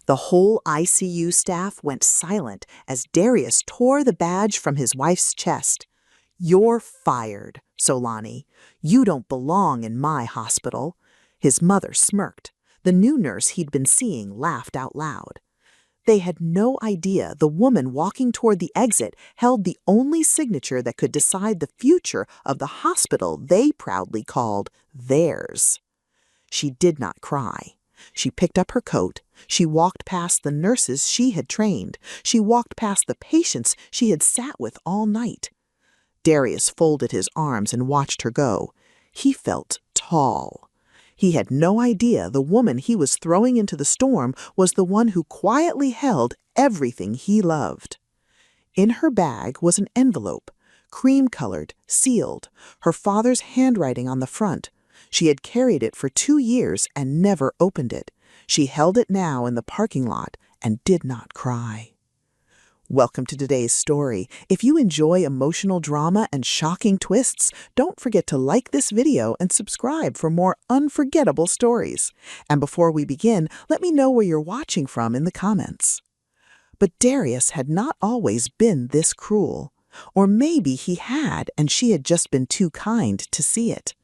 The whole ICU staff went silent as Darius tore the badge from his wife's chest. "You're fired, Solani. You don't belong in my hospital." His mother smirked. The new nurse he'd been seeing laughed out loud. They had no idea the woman walking toward the exit held the only signature that could decide the future of the hospital they proudly called theirs. She did not cry. She picked up her coat. She walked past the nurses she had trained. She walked past the patients she had sat with all night. Darius folded his arms and watched her go. He felt tall. He had no idea the woman he was throwing into the storm was the one who quietly held everything he loved. In her bag was an envelope, cream-colored, sealed, her father's handwriting on the front. She had carried it for 2 years and never opened it. She held it now in the parking lot and did not cry. Welcome to today's story. If you enjoy emotional drama and shocking twists, don't forget to like this video and subscribe for more unforgettable stories. And before we begin, let me know where you're watching from in the comments. But Darius had not always been this cruel. Or maybe he had, and she had just been too kind to see it.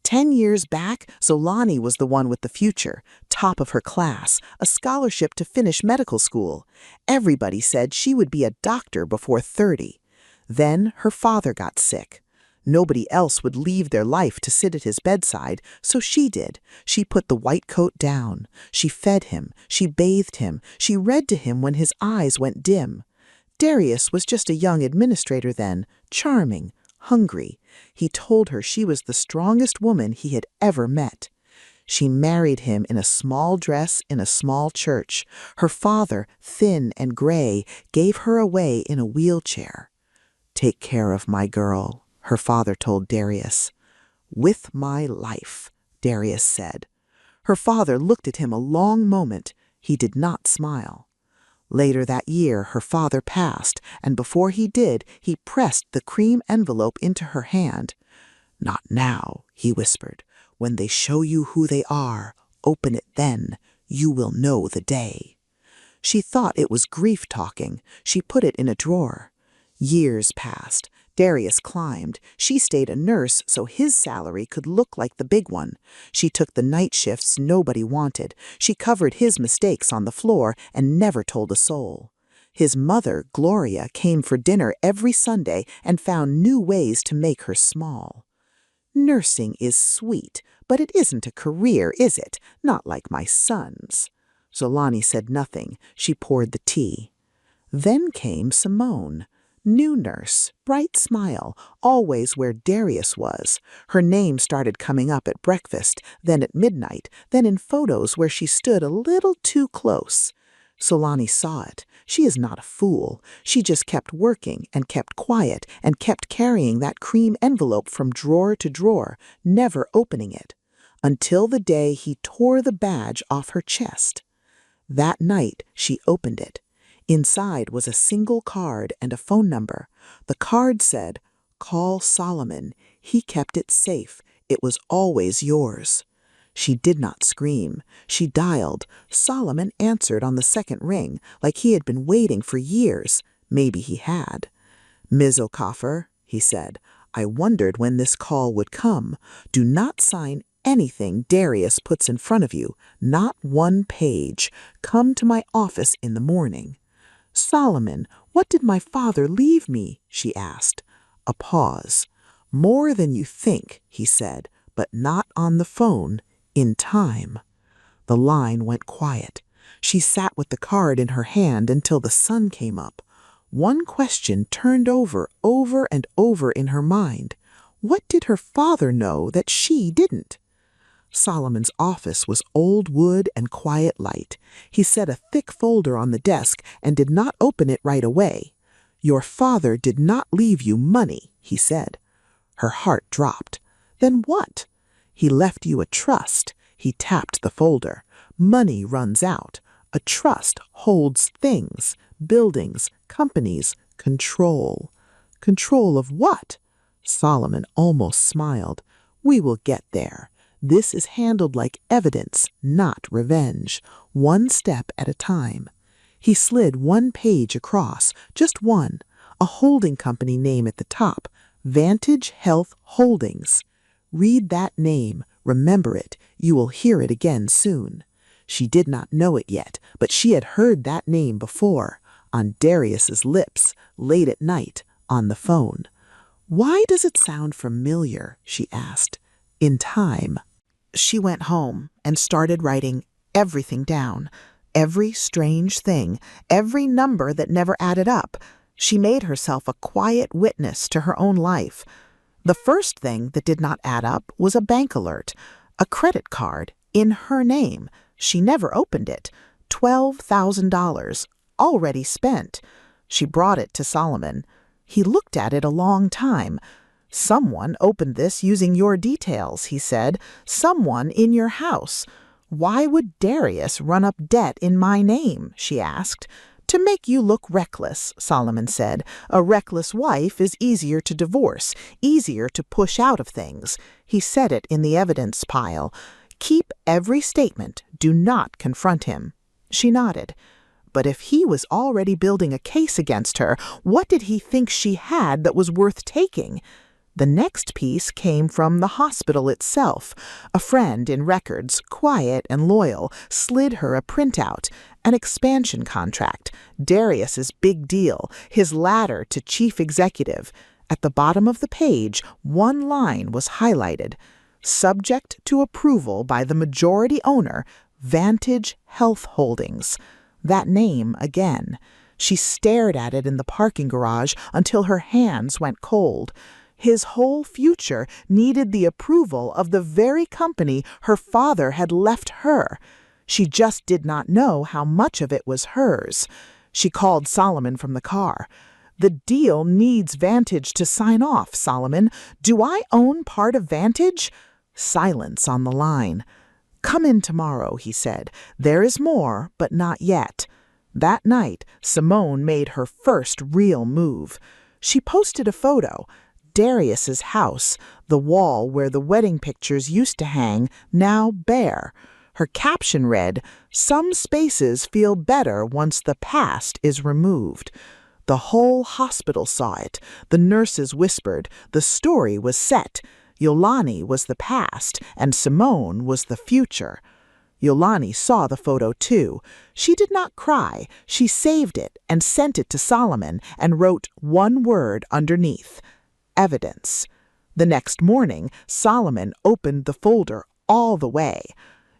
10 years back, Solani was the one with the future, top of her class, a scholarship to finish medical school. Everybody said she would be a doctor before 30. Then her father got sick. Nobody else would leave their life to sit at his bedside, so she did. She put the white coat down. She fed him. She bathed him. She read to him when his eyes went dim. Darius was just a young administrator then, charming, hungry. He told her she was the strongest woman he had ever met. She married him in a small dress in a small church. Her father, thin and gray, gave her away in a wheelchair. "Take care of my girl," her father told Darius. "With my life," Darius said. Her father looked at him a long moment. He did not smile. Later that year, her father passed, and before he did, he pressed the cream envelope into her hand. "Not now," he whispered. "When they show you who they are, open it then. You will know the day." She thought it was grief talking. She put it in a drawer. Years passed. Darius climbed. She stayed a nurse so his salary could look like the big one. She took the night shifts nobody wanted. She covered his mistakes on the floor and never told a soul. His mother, Gloria, came for dinner every Sunday and found new ways to make her small. "Nursing is sweet, but it isn't a career, is it? Not like my son's." Solani said nothing. She poured the tea. Then came Simone. New nurse, bright smile, always where Darius was. Her name started coming up at breakfast, then at midnight, then in photos where she stood a little too close. Solani saw it. She is not a fool. She just kept working and kept quiet and kept carrying that cream envelope from drawer to drawer, never opening it, until the day he tore the badge off her chest. That night she opened it. Inside was a single card and a phone number. The card said, "Call Solomon. He kept it safe. It was always yours." She did not scream. She dialed. Solomon answered on the second ring, like he had been waiting for years. Maybe he had. "Ms. O'Coffer," he said, "I wondered when this call would come. Do not sign anything Darius puts in front of you. Not one page. Come to my office in the morning." "Solomon, what did my father leave me?" she asked. A pause. "More than you think," he said, "but not on the phone. In time." The line went quiet. She sat with the card in her hand until the sun came up. One question turned over and over in her mind. What did her father know that she didn't? Solomon's office was old wood and quiet light. He set a thick folder on the desk and did not open it right away. "Your father did not leave you money," he said. Her heart dropped. "Then what?" "He left you a trust." He tapped the folder. "Money runs out. A trust holds things, buildings, companies, control." "Control of what?" Solomon almost smiled. "We will get there. This is handled like evidence, not revenge, one step at a time. He slid one page across, just one, a holding company name at the top, Vantage Health Holdings. Read that name, remember it, you will hear it again soon. She did not know it yet, but she had heard that name before, on Darius's lips, late at night, on the phone. Why does it sound familiar? She asked. In time. She went home and started writing everything down. Every strange thing, every number that never added up. She made herself a quiet witness to her own life. The first thing that did not add up was a bank alert, a credit card in her name. She never opened it. $12,000, already spent. She brought it to Solomon. He looked at it a long time. Someone opened this using your details, he said. Someone in your house. Why would Darius run up debt in my name? She asked. To make you look reckless, Solomon said. A reckless wife is easier to divorce, easier to push out of things. He said it in the evidence pile. Keep every statement. Do not confront him. She nodded. But if he was already building a case against her, what did he think she had that was worth taking? The next piece came from the hospital itself. A friend in records, quiet and loyal, slid her a printout, an expansion contract, Darius's big deal, his ladder to chief executive. At the bottom of the page, one line was highlighted. Subject to approval by the majority owner, Vantage Health Holdings. That name again. She stared at it in the parking garage until her hands went cold. His whole future needed the approval of the very company her father had left her. She just did not know how much of it was hers. She called Solomon from the car. The deal needs Vantage to sign off, Solomon. Do I own part of Vantage? Silence on the line. Come in tomorrow, he said. There is more, but not yet. That night, Simone made her first real move. She posted a photo. Darius's house, the wall where the wedding pictures used to hang, now bare. Her caption read, "Some spaces feel better once the past is removed." The whole hospital saw it. The nurses whispered. The story was set. Yolani was the past, and Simone was the future. Yolani saw the photo too. She did not cry. She saved it and sent it to Solomon and wrote one word underneath. Evidence. The next morning, Solomon opened the folder all the way.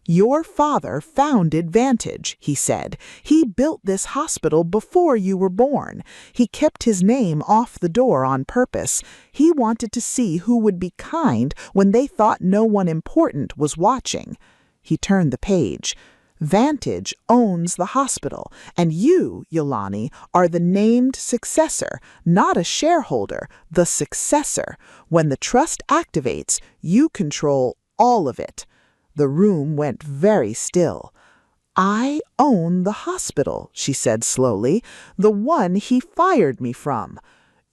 Your father founded Vantage, he said. He built this hospital before you were born. He kept his name off the door on purpose. He wanted to see who would be kind when they thought no one important was watching. He turned the page. Vantage owns the hospital, and you, Yolani, are the named successor, not a shareholder, the successor. When the trust activates, you control all of it. The room went very still. I own the hospital, she said slowly, the one he fired me from.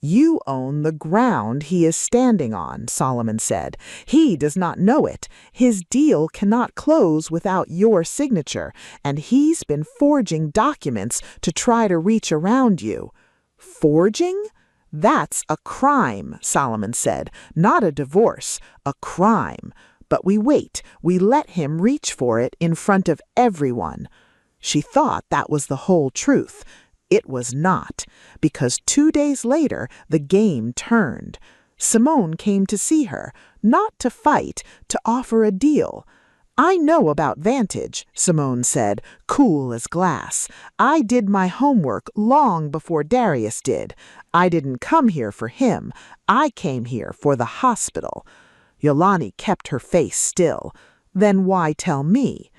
You own the ground he is standing on, Solomon said. He does not know it. His deal cannot close without your signature, and he's been forging documents to try to reach around you. Forging? That's a crime, Solomon said. Not a divorce, a crime. But we wait. We let him reach for it in front of everyone. She thought that was the whole truth. It was not, because 2 days later the game turned. Simone came to see her, not to fight, to offer a deal. I know about Vantage, Simone said, cool as glass. I did my homework long before Darius did. I didn't come here for him. I came here for the hospital. Yolani kept her face still. Then why tell me?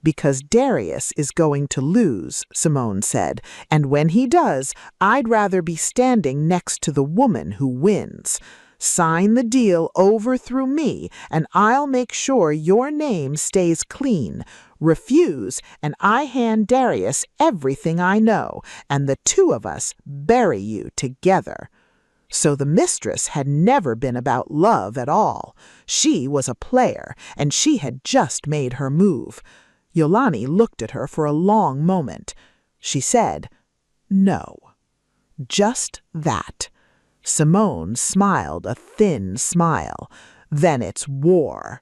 Because Darius is going to lose, Simone said, and when he does, I'd rather be standing next to the woman who wins. Sign the deal over through me, and I'll make sure your name stays clean. Refuse, and I hand Darius everything I know, and the two of us bury you together. So the mistress had never been about love at all. She was a player, and she had just made her move. Yolani looked at her for a long moment. She said, "No." Just that. Simone smiled a thin smile. "Then it's war."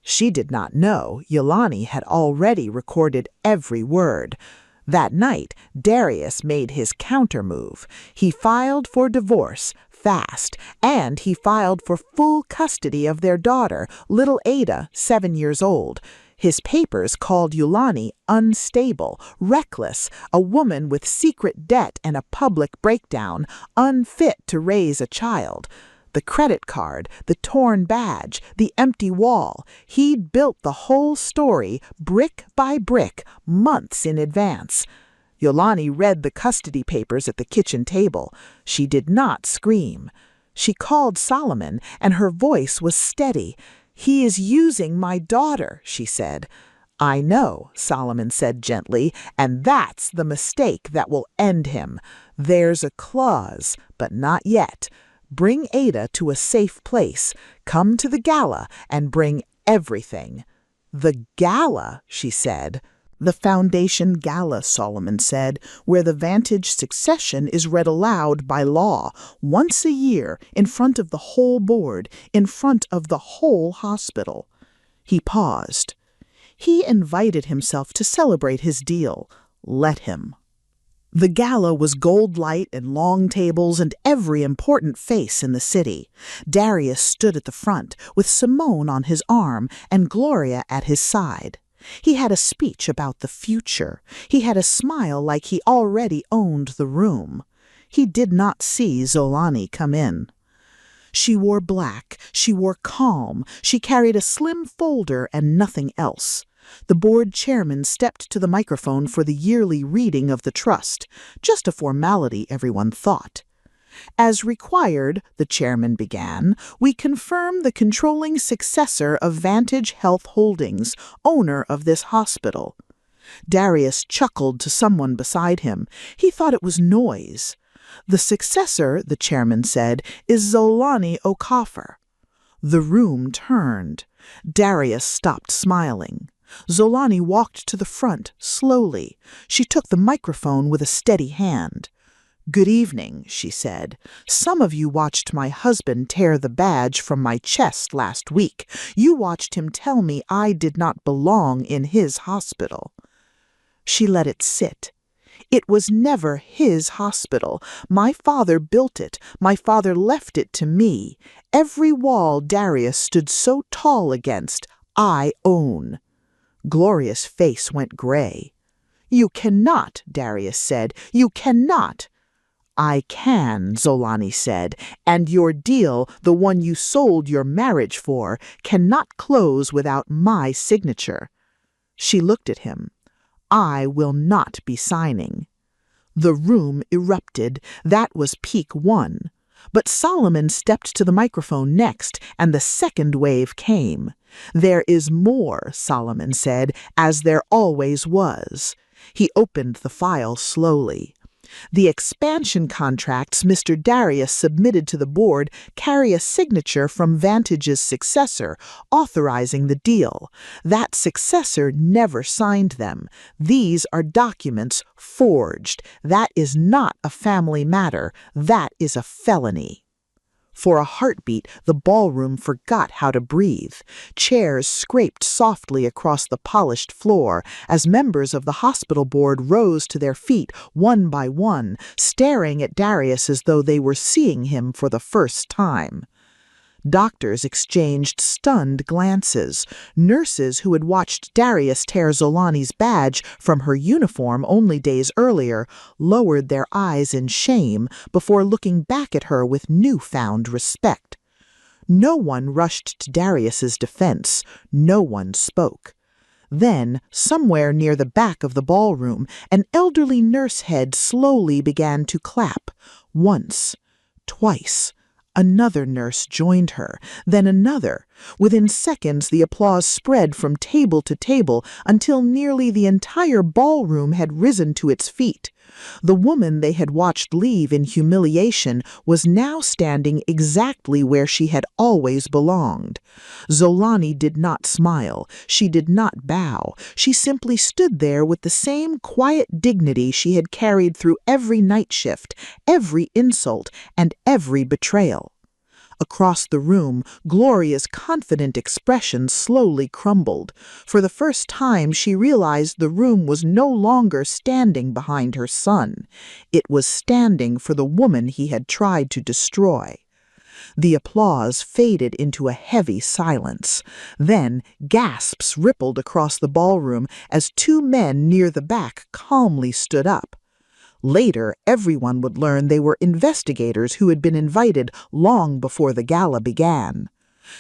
She did not know Yolani had already recorded every word. That night, Darius made his countermove. He filed for divorce, fast, and he filed for full custody of their daughter, little Ada, 7 years old. His papers called Yolani unstable, reckless, a woman with secret debt and a public breakdown, unfit to raise a child. The credit card, the torn badge, the empty wall. He'd built the whole story, brick by brick, months in advance. Yolani read the custody papers at the kitchen table. She did not scream. She called Solomon, and her voice was steady. "He is using my daughter," she said. "I know," Solomon said gently, "and that's the mistake that will end him. There's a clause, but not yet. Bring Ada to a safe place. Come to the gala and bring everything." "The gala," she said. "The Foundation Gala," Solomon said, "where the Vantage succession is read aloud by law, once a year, in front of the whole board, in front of the whole hospital." He paused. He invited himself to celebrate his deal. Let him. The gala was gold light and long tables and every important face in the city. Darius stood at the front, with Simone on his arm and Gloria at his side. He had a speech about the future. He had a smile like he already owned the room. He did not see Zolani come in. She wore black, she wore calm, she carried a slim folder and nothing else. The board chairman stepped to the microphone for the yearly reading of the trust, just a formality, everyone thought. "As required," the chairman began, "we confirm the controlling successor of Vantage Health Holdings, owner of this hospital." Darius chuckled to someone beside him. He thought it was noise. "The successor," the chairman said, "is Zolani Okafor." The room turned. Darius stopped smiling. Zolani walked to the front, slowly. She took the microphone with a steady hand. "Good evening," she said. "Some of you watched my husband tear the badge from my chest last week. You watched him tell me I did not belong in his hospital." She let it sit. "It was never his hospital. My father built it. My father left it to me. Every wall Darius stood so tall against, I own." Gloria's face went gray. "You cannot," Darius said. "You cannot." "I can," Zolani said, "and your deal, the one you sold your marriage for, cannot close without my signature." She looked at him. "I will not be signing." The room erupted. That was peak 1. But Solomon stepped to the microphone next, and the second wave came. "There is more," Solomon said, "as there always was." He opened the file slowly. "The expansion contracts Mr. Darius submitted to the board carry a signature from Vantage's successor, authorizing the deal. That successor never signed them. These are documents forged. That is not a family matter. That is a felony." For a heartbeat, the ballroom forgot how to breathe. Chairs scraped softly across the polished floor as members of the hospital board rose to their feet one by one, staring at Darius as though they were seeing him for the first time. Doctors exchanged stunned glances. Nurses who had watched Darius tear Zolani's badge from her uniform only days earlier lowered their eyes in shame before looking back at her with newfound respect. No one rushed to Darius's defense. No one spoke. Then, somewhere near the back of the ballroom, an elderly nurse head slowly began to clap. Once, twice. Another nurse joined her, then another. Within seconds, the applause spread from table to table until nearly the entire ballroom had risen to its feet. The woman they had watched leave in humiliation was now standing exactly where she had always belonged. Zolani did not smile. She did not bow. She simply stood there with the same quiet dignity she had carried through every night shift, every insult, and every betrayal. Across the room, Gloria's confident expression slowly crumbled. For the first time, she realized the room was no longer standing behind her son. It was standing for the woman he had tried to destroy. The applause faded into a heavy silence. Then gasps rippled across the ballroom as two men near the back calmly stood up. Later, everyone would learn they were investigators who had been invited long before the gala began.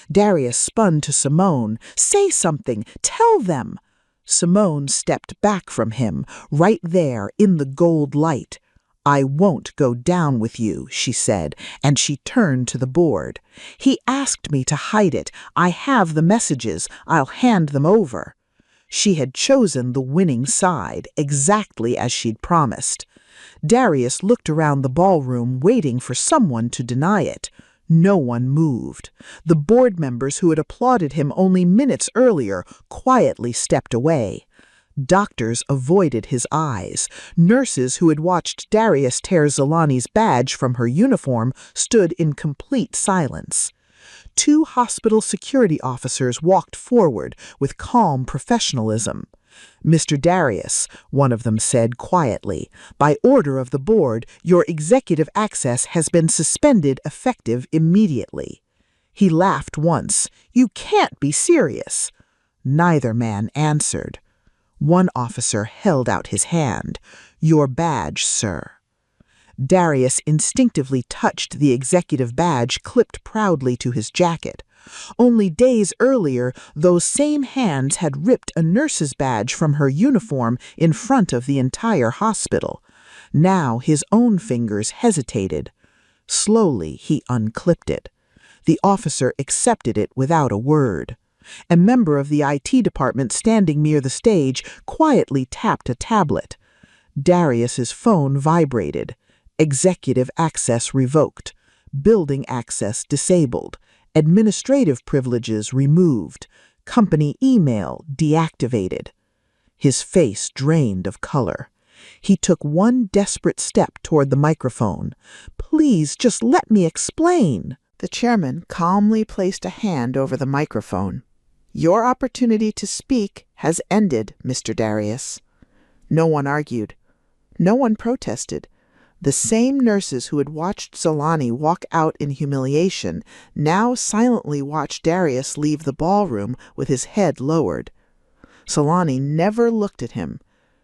Darius spun to Simone. "Say something! Tell them!" Simone stepped back from him, right there in the gold light. "I won't go down with you," she said, and she turned to the board. "He asked me to hide it. I have the messages. I'll hand them over." She had chosen the winning side, exactly as she'd promised. Darius looked around the ballroom, waiting for someone to deny it. No one moved. The board members who had applauded him only minutes earlier quietly stepped away. Doctors avoided his eyes. Nurses who had watched Darius tear Zolani's badge from her uniform stood in complete silence. Two hospital security officers walked forward with calm professionalism. "Mr. Darius," one of them said quietly, "by order of the board, your executive access has been suspended effective immediately." He laughed once. "You can't be serious." Neither man answered. One officer held out his hand. "Your badge, sir." Darius instinctively touched the executive badge clipped proudly to his jacket. Only days earlier, those same hands had ripped a nurse's badge from her uniform in front of the entire hospital. Now his own fingers hesitated. Slowly he unclipped it. The officer accepted it without a word. A member of the IT department standing near the stage quietly tapped a tablet. Darius's phone vibrated. Executive access revoked. Building access disabled. Administrative privileges removed. Company email deactivated. His face drained of color. He took one desperate step toward the microphone. "Please, just let me explain." The chairman calmly placed a hand over the microphone. "Your opportunity to speak has ended, Mr. Darius." No one argued. No one protested. The same nurses who had watched Zolani walk out in humiliation now silently watched Darius leave the ballroom with his head lowered. Zolani never looked at him.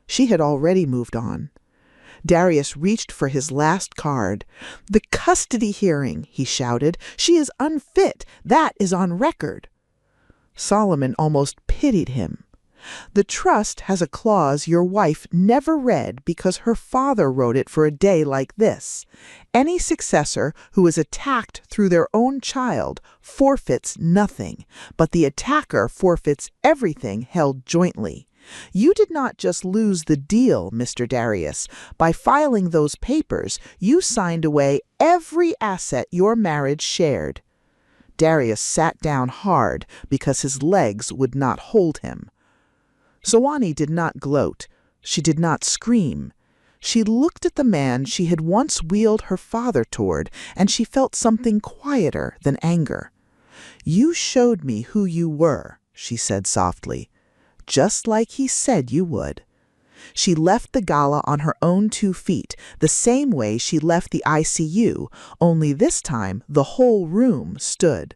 She had already moved on. Darius reached for his last card. "The custody hearing," he shouted. "She is unfit. That is on record." Solomon almost pitied him. "The trust has a clause your wife never read because her father wrote it for a day like this. Any successor who is attacked through their own child forfeits nothing, but the attacker forfeits everything held jointly. You did not just lose the deal, Mr. Darius. By filing those papers, you signed away every asset your marriage shared." Darius sat down hard because his legs would not hold him. Zolani did not gloat. She did not scream. She looked at the man she had once wheeled her father toward, and she felt something quieter than anger. "You showed me who you were," she said softly, "just like he said you would." She left the gala on her own 2 feet, the same way she left the ICU, only this time the whole room stood.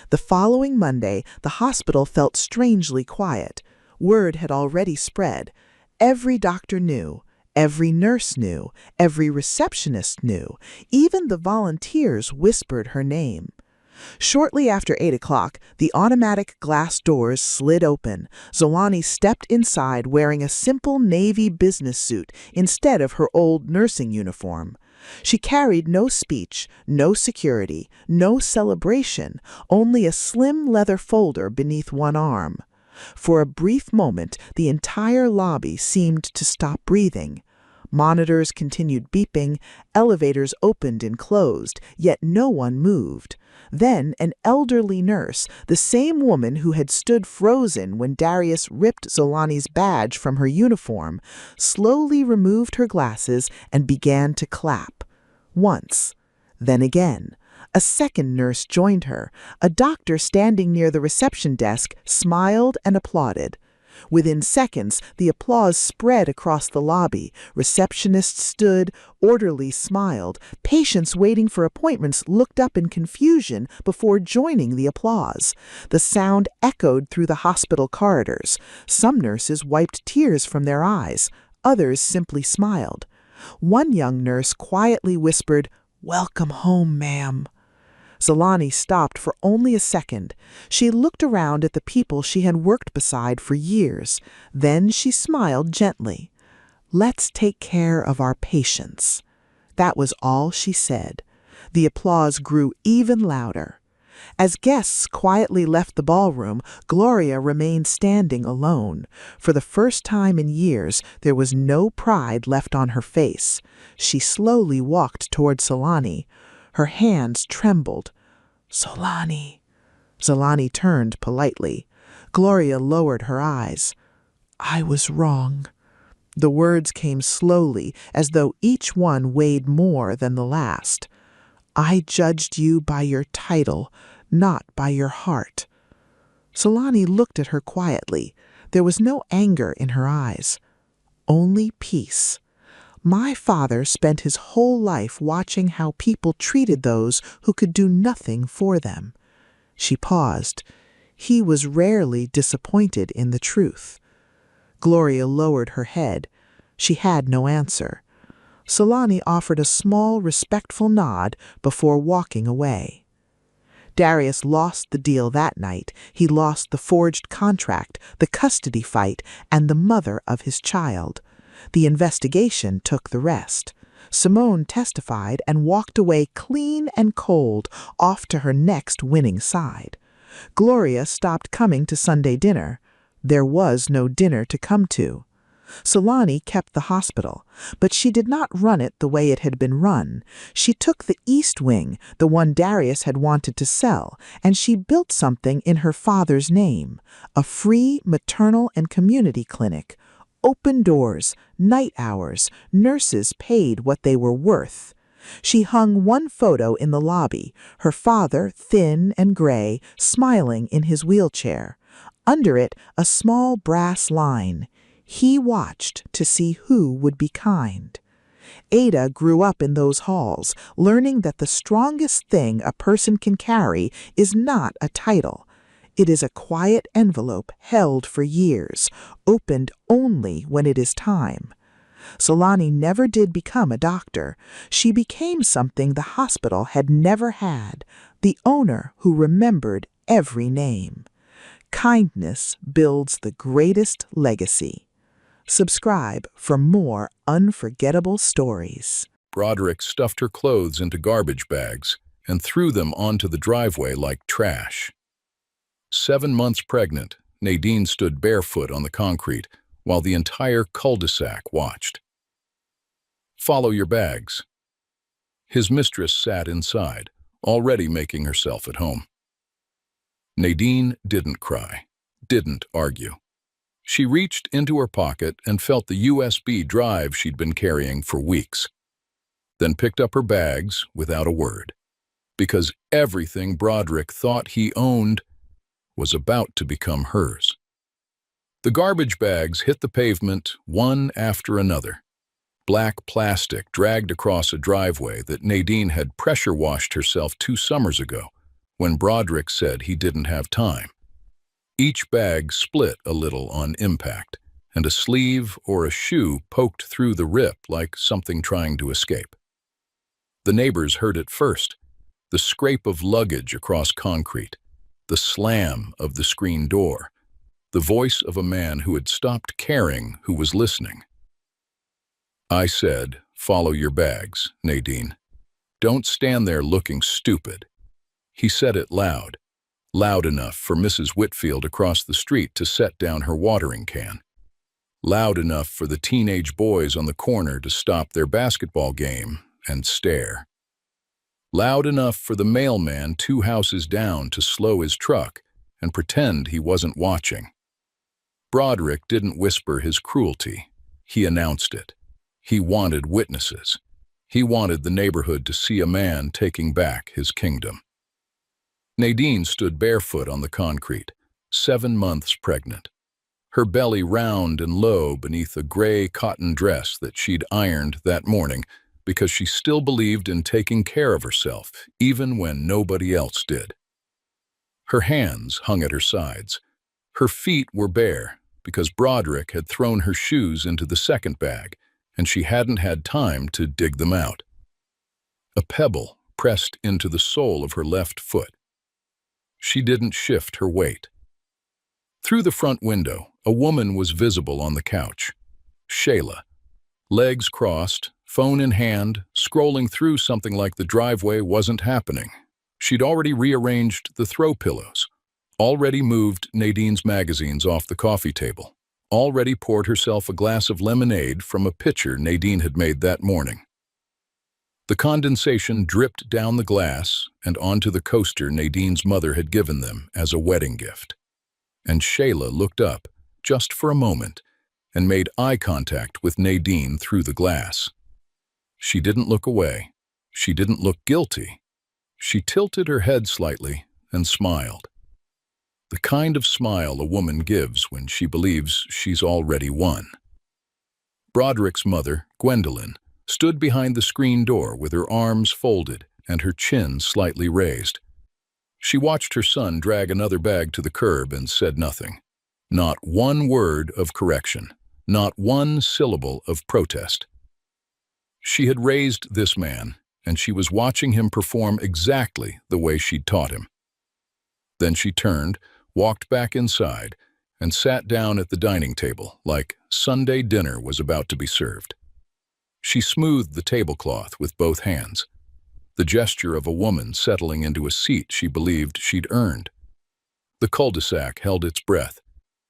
The following Monday, the hospital felt strangely quiet. Word had already spread. Every doctor knew. Every nurse knew. Every receptionist knew. Even the volunteers whispered her name. Shortly after 8 o'clock, the automatic glass doors slid open. Zolani stepped inside wearing a simple navy business suit instead of her old nursing uniform. She carried no speech, no security, no celebration, only a slim leather folder beneath one arm. For a brief moment, the entire lobby seemed to stop breathing. Monitors continued beeping, elevators opened and closed, yet no one moved. Then an elderly nurse, the same woman who had stood frozen when Darius ripped Zolani's badge from her uniform, slowly removed her glasses and began to clap. Once, then again. A second nurse joined her. A doctor standing near the reception desk smiled and applauded. Within seconds, the applause spread across the lobby. Receptionists stood, orderlies smiled. Patients waiting for appointments looked up in confusion before joining the applause. The sound echoed through the hospital corridors. Some nurses wiped tears from their eyes. Others simply smiled. One young nurse quietly whispered, "Welcome home, ma'am." Zolani stopped for only a second. She looked around at the people she had worked beside for years. Then she smiled gently. "Let's take care of our patients." That was all she said. The applause grew even louder. As guests quietly left the ballroom, Gloria remained standing alone. For the first time in years, there was no pride left on her face. She slowly walked toward Zolani. Her hands trembled. "Zolani." Zolani turned politely. Gloria lowered her eyes. "I was wrong." The words came slowly, as though each one weighed more than the last. "I judged you by your title, not by your heart." Zolani looked at her quietly. There was no anger in her eyes, only peace. "My father spent his whole life watching how people treated those who could do nothing for them." She paused. He was rarely disappointed in the truth. Gloria lowered her head. She had no answer. Zolani offered a small, respectful nod before walking away. Darius lost the deal that night. He lost the forged contract, the custody fight, and the mother of his child. The investigation took the rest. Simone testified and walked away clean and cold, off to her next winning side. Gloria stopped coming to Sunday dinner. There was no dinner to come to. Zolani kept the hospital, but she did not run it the way it had been run. She took the East Wing, the one Darius had wanted to sell, and she built something in her father's name, a free maternal and community clinic. Open doors, night hours, nurses paid what they were worth. She hung one photo in the lobby, her father, thin and gray, smiling in his wheelchair. Under it, a small brass line. He watched to see who would be kind. Ada grew up in those halls, learning that the strongest thing a person can carry is not a title. It is a quiet envelope held for years, opened only when it is time. Zolani never did become a doctor. She became something the hospital had never had, the owner who remembered every name. Kindness builds the greatest legacy. Subscribe for more unforgettable stories. Broderick stuffed her clothes into garbage bags and threw them onto the driveway like trash. 7 months pregnant, Nadine stood barefoot on the concrete while the entire cul-de-sac watched. "Follow your bags." His mistress sat inside, already making herself at home. Nadine didn't cry, didn't argue. She reached into her pocket and felt the USB drive she'd been carrying for weeks, then picked up her bags without a word, because everything Broderick thought he owned was about to become hers. The garbage bags hit the pavement one after another. Black plastic dragged across a driveway that Nadine had pressure washed herself 2 summers ago when Broderick said he didn't have time. Each bag split a little on impact, and a sleeve or a shoe poked through the rip like something trying to escape. The neighbors heard it first, the scrape of luggage across concrete, the slam of the screen door, the voice of a man who had stopped caring who was listening. "I said, Follow your bags, Nadine. Don't stand there looking stupid. He said it loud, loud enough for Mrs. Whitfield across the street to set down her watering can. Loud enough for the teenage boys on the corner to stop their basketball game and stare. Loud enough for the mailman 2 houses down to slow his truck and pretend he wasn't watching. Broderick didn't whisper his cruelty. He announced it. He wanted witnesses. He wanted the neighborhood to see a man taking back his kingdom. Nadine stood barefoot on the concrete, 7 months pregnant. Her belly round and low beneath a gray cotton dress that she'd ironed that morning because she still believed in taking care of herself, even when nobody else did. Her hands hung at her sides. Her feet were bare because Broderick had thrown her shoes into the second bag, and she hadn't had time to dig them out. A pebble pressed into the sole of her left foot. She didn't shift her weight. Through the front window, a woman was visible on the couch. Shayla, legs crossed, phone in hand, scrolling through something like the driveway wasn't happening. She'd already rearranged the throw pillows, already moved Nadine's magazines off the coffee table, already poured herself a glass of lemonade from a pitcher Nadine had made that morning. The condensation dripped down the glass and onto the coaster Nadine's mother had given them as a wedding gift. And Shayla looked up, just for a moment, and made eye contact with Nadine through the glass. She didn't look away. She didn't look guilty. She tilted her head slightly and smiled. The kind of smile a woman gives when she believes she's already won. Broderick's mother, Gwendolyn, stood behind the screen door with her arms folded and her chin slightly raised. She watched her son drag another bag to the curb and said nothing. Not one word of correction, not one syllable of protest. She had raised this man, and she was watching him perform exactly the way she'd taught him. Then she turned, walked back inside, and sat down at the dining table like Sunday dinner was about to be served. She smoothed the tablecloth with both hands, the gesture of a woman settling into a seat she believed she'd earned. The cul-de-sac held its breath.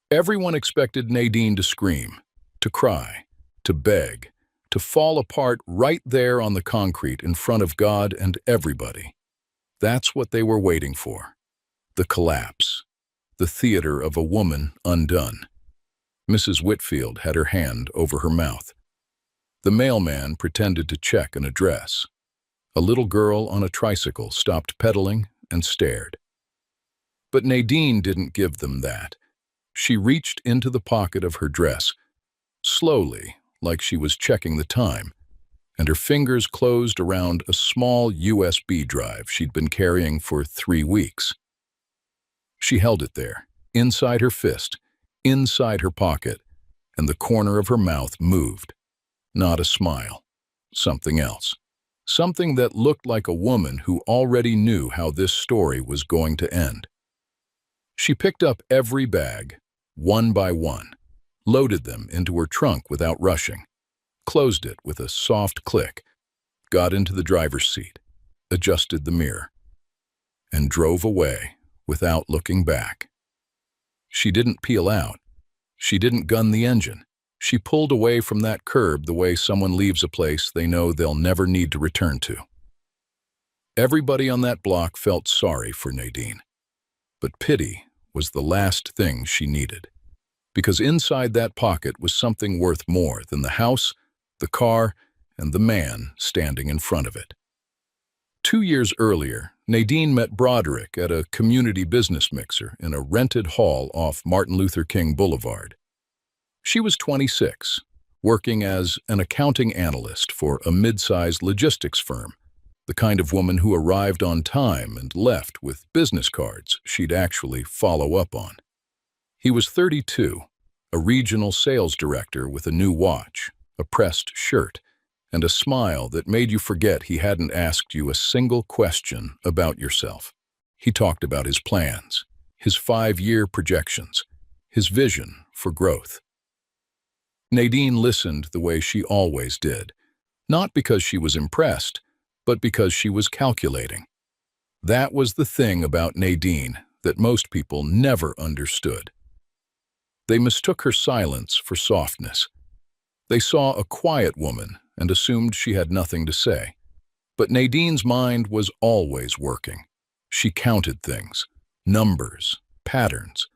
Everyone expected Nadine to scream, to cry, to beg, to fall apart right there on the concrete in front of God and everybody. That's what they were waiting for. The collapse. The theater of a woman undone. Mrs. Whitfield had her hand over her mouth. The mailman pretended to check an address. A little girl on a tricycle stopped pedaling and stared. But Nadine didn't give them that. She reached into the pocket of her dress, slowly, like she was checking the time, and her fingers closed around a small USB drive she'd been carrying for 3 weeks. She held it there, inside her fist, inside her pocket, and the corner of her mouth moved. Not a smile. Something else. Something that looked like a woman who already knew how this story was going to end. She picked up every bag, one by one, loaded them into her trunk without rushing, closed it with a soft click, got into the driver's seat, adjusted the mirror, and drove away without looking back. She didn't peel out. She didn't gun the engine. She pulled away from that curb the way someone leaves a place they know they'll never need to return to. Everybody on that block felt sorry for Nadine, but pity was the last thing she needed, because inside that pocket was something worth more than the house, the car, and the man standing in front of it. 2 years earlier, Nadine met Broderick at a community business mixer in a rented hall off Martin Luther King Boulevard. She was 26, working as an accounting analyst for a mid-sized logistics firm, the kind of woman who arrived on time and left with business cards she'd actually follow up on. He was 32, a regional sales director with a new watch, a pressed shirt, and a smile that made you forget he hadn't asked you a single question about yourself. He talked about his plans, his 5-year projections, his vision for growth. Nadine listened the way she always did, Not because she was impressed, but because she was calculating. That was the thing about Nadine that most people never understood. They mistook her silence for softness. They saw a quiet woman and assumed she had nothing to say. But Nadine's mind was always working. She counted things, numbers, patterns,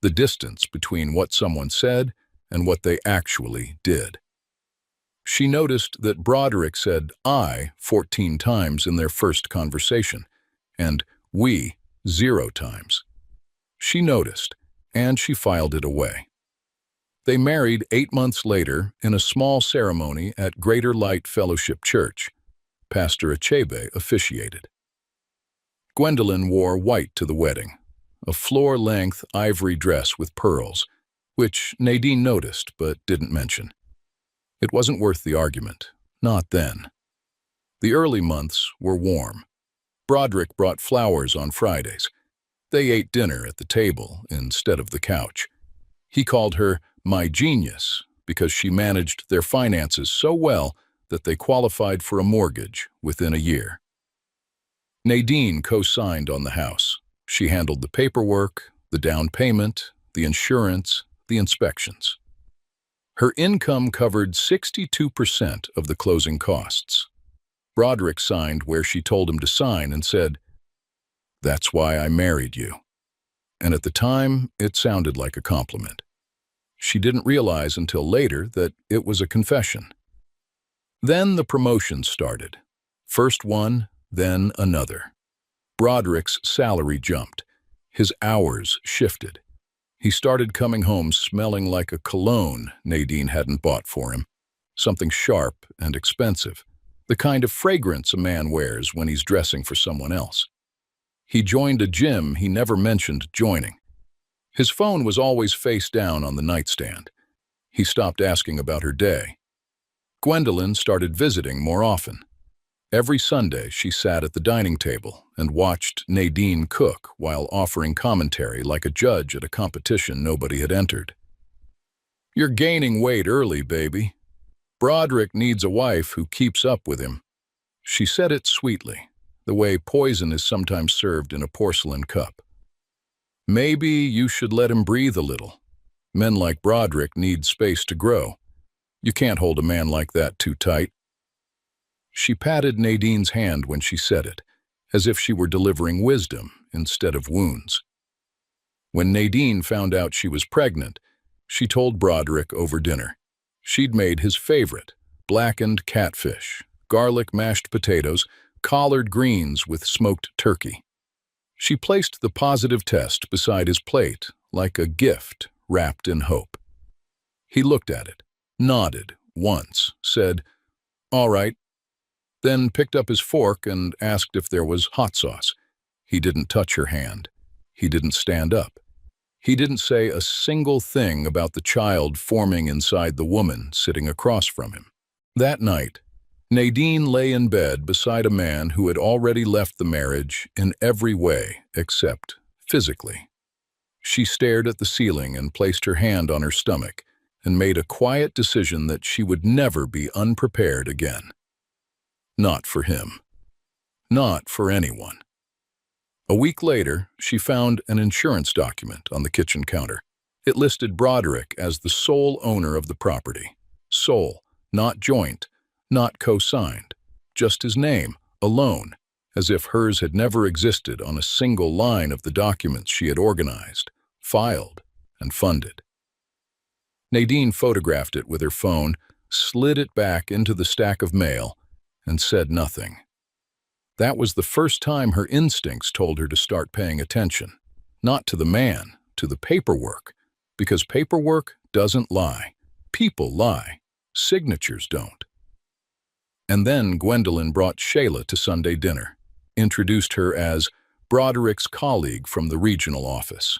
the distance between what someone said and what they actually did. She noticed that Broderick said "I" 14 times in their first conversation, and "we" 0 times. She noticed, and she filed it away. They married 8 months later in a small ceremony at Greater Light Fellowship Church. Pastor Achebe officiated. Gwendolyn wore white to the wedding, a floor-length ivory dress with pearls, which Nadine noticed but didn't mention. It wasn't worth the argument, not then. The early months were warm. Broderick brought flowers on Fridays. They ate dinner at the table instead of the couch. He called her "my genius" because she managed their finances so well that they qualified for a mortgage within a year. Nadine co-signed on the house. She handled the paperwork, the down payment, the insurance, the inspections. Her income covered 62% of the closing costs. Broderick signed where she told him to sign and said, "That's why I married you." And at the time, it sounded like a compliment. She didn't realize until later that it was a confession. Then the promotions started. First one, then another. Broderick's salary jumped. His hours shifted. He started coming home smelling like a cologne Nadine hadn't bought for him, something sharp and expensive, the kind of fragrance a man wears when he's dressing for someone else. He joined a gym he never mentioned joining. His phone was always face down on the nightstand. He stopped asking about her day. Gwendolyn started visiting more often. Every Sunday, she sat at the dining table and watched Nadine cook while offering commentary like a judge at a competition nobody had entered. "You're gaining weight early, baby. Broderick needs a wife who keeps up with him." She said it sweetly, the way poison is sometimes served in a porcelain cup. "Maybe you should let him breathe a little. Men like Broderick need space to grow. You can't hold a man like that too tight." She patted Nadine's hand when she said it, as if she were delivering wisdom instead of wounds. When Nadine found out she was pregnant, she told Broderick over dinner. She'd made his favorite, blackened catfish, garlic mashed potatoes, collard greens with smoked turkey. She placed the positive test beside his plate like a gift wrapped in hope. He looked at it, nodded once, said, "All right," then picked up his fork and asked if there was hot sauce. He didn't touch her hand. He didn't stand up. He didn't say a single thing about the child forming inside the woman sitting across from him. That night, Nadine lay in bed beside a man who had already left the marriage in every way except physically. She stared at the ceiling and placed her hand on her stomach and made a quiet decision that she would never be unprepared again. Not for him. Not for anyone. A week later, she found an insurance document on the kitchen counter. It listed Broderick as the sole owner of the property. Sole, not joint, not co-signed. Just his name, alone, as if hers had never existed on a single line of the documents she had organized, filed, and funded. Nadine photographed it with her phone, slid it back into the stack of mail, and said nothing. That was the first time her instincts told her to start paying attention, not to the man, to the paperwork, because paperwork doesn't lie. People lie. Signatures don't. And then Gwendolyn brought Shayla to Sunday dinner, introduced her as Broderick's colleague from the regional office.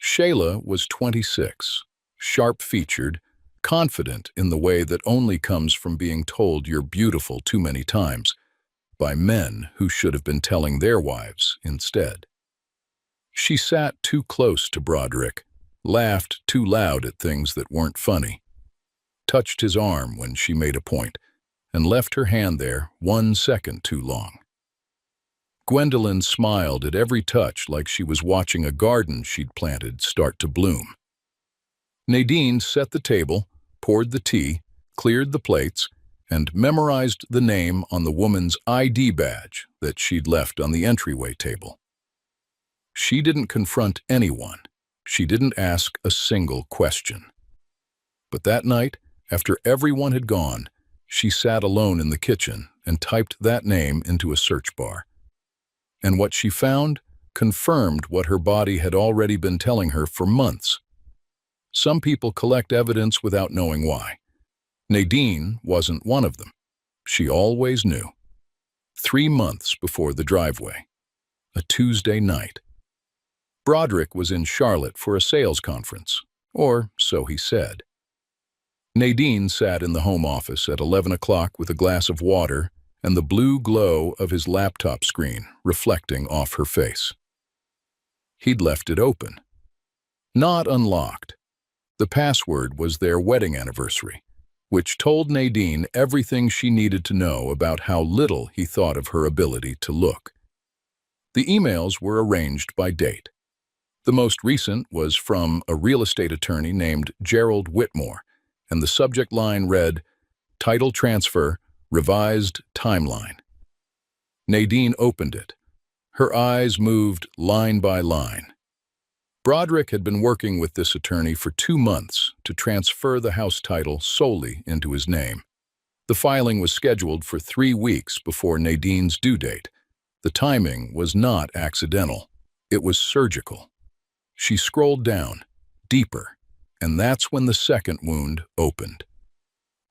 Shayla was 26, sharp-featured, confident in the way that only comes from being told you're beautiful too many times, by men who should have been telling their wives instead. She sat too close to Broderick, laughed too loud at things that weren't funny, touched his arm when she made a point, and left her hand there 1 second too long. Gwendolyn smiled at every touch like she was watching a garden she'd planted start to bloom. Nadine set the table, poured the tea, cleared the plates, and memorized the name on the woman's ID badge that she'd left on the entryway table. She didn't confront anyone. She didn't ask a single question. But that night, after everyone had gone, she sat alone in the kitchen and typed that name into a search bar. And what she found confirmed what her body had already been telling her for months. Some people collect evidence without knowing why. Nadine wasn't one of them. She always knew. 3 months before the driveway. A Tuesday night. Broderick was in Charlotte for a sales conference, or so he said. Nadine sat in the home office at 11 o'clock with a glass of water and the blue glow of his laptop screen reflecting off her face. He'd left it open. Not unlocked. The password was their wedding anniversary, which told Nadine everything she needed to know about how little he thought of her ability to look. The emails were arranged by date. The most recent was from a real estate attorney named Gerald Whitmore, and the subject line read, "Title Transfer, Revised Timeline." Nadine opened it. Her eyes moved line by line. Broderick had been working with this attorney for 2 months to transfer the house title solely into his name. The filing was scheduled for 3 weeks before Nadine's due date. The timing was not accidental. It was surgical. She scrolled down, deeper, and that's when the second wound opened.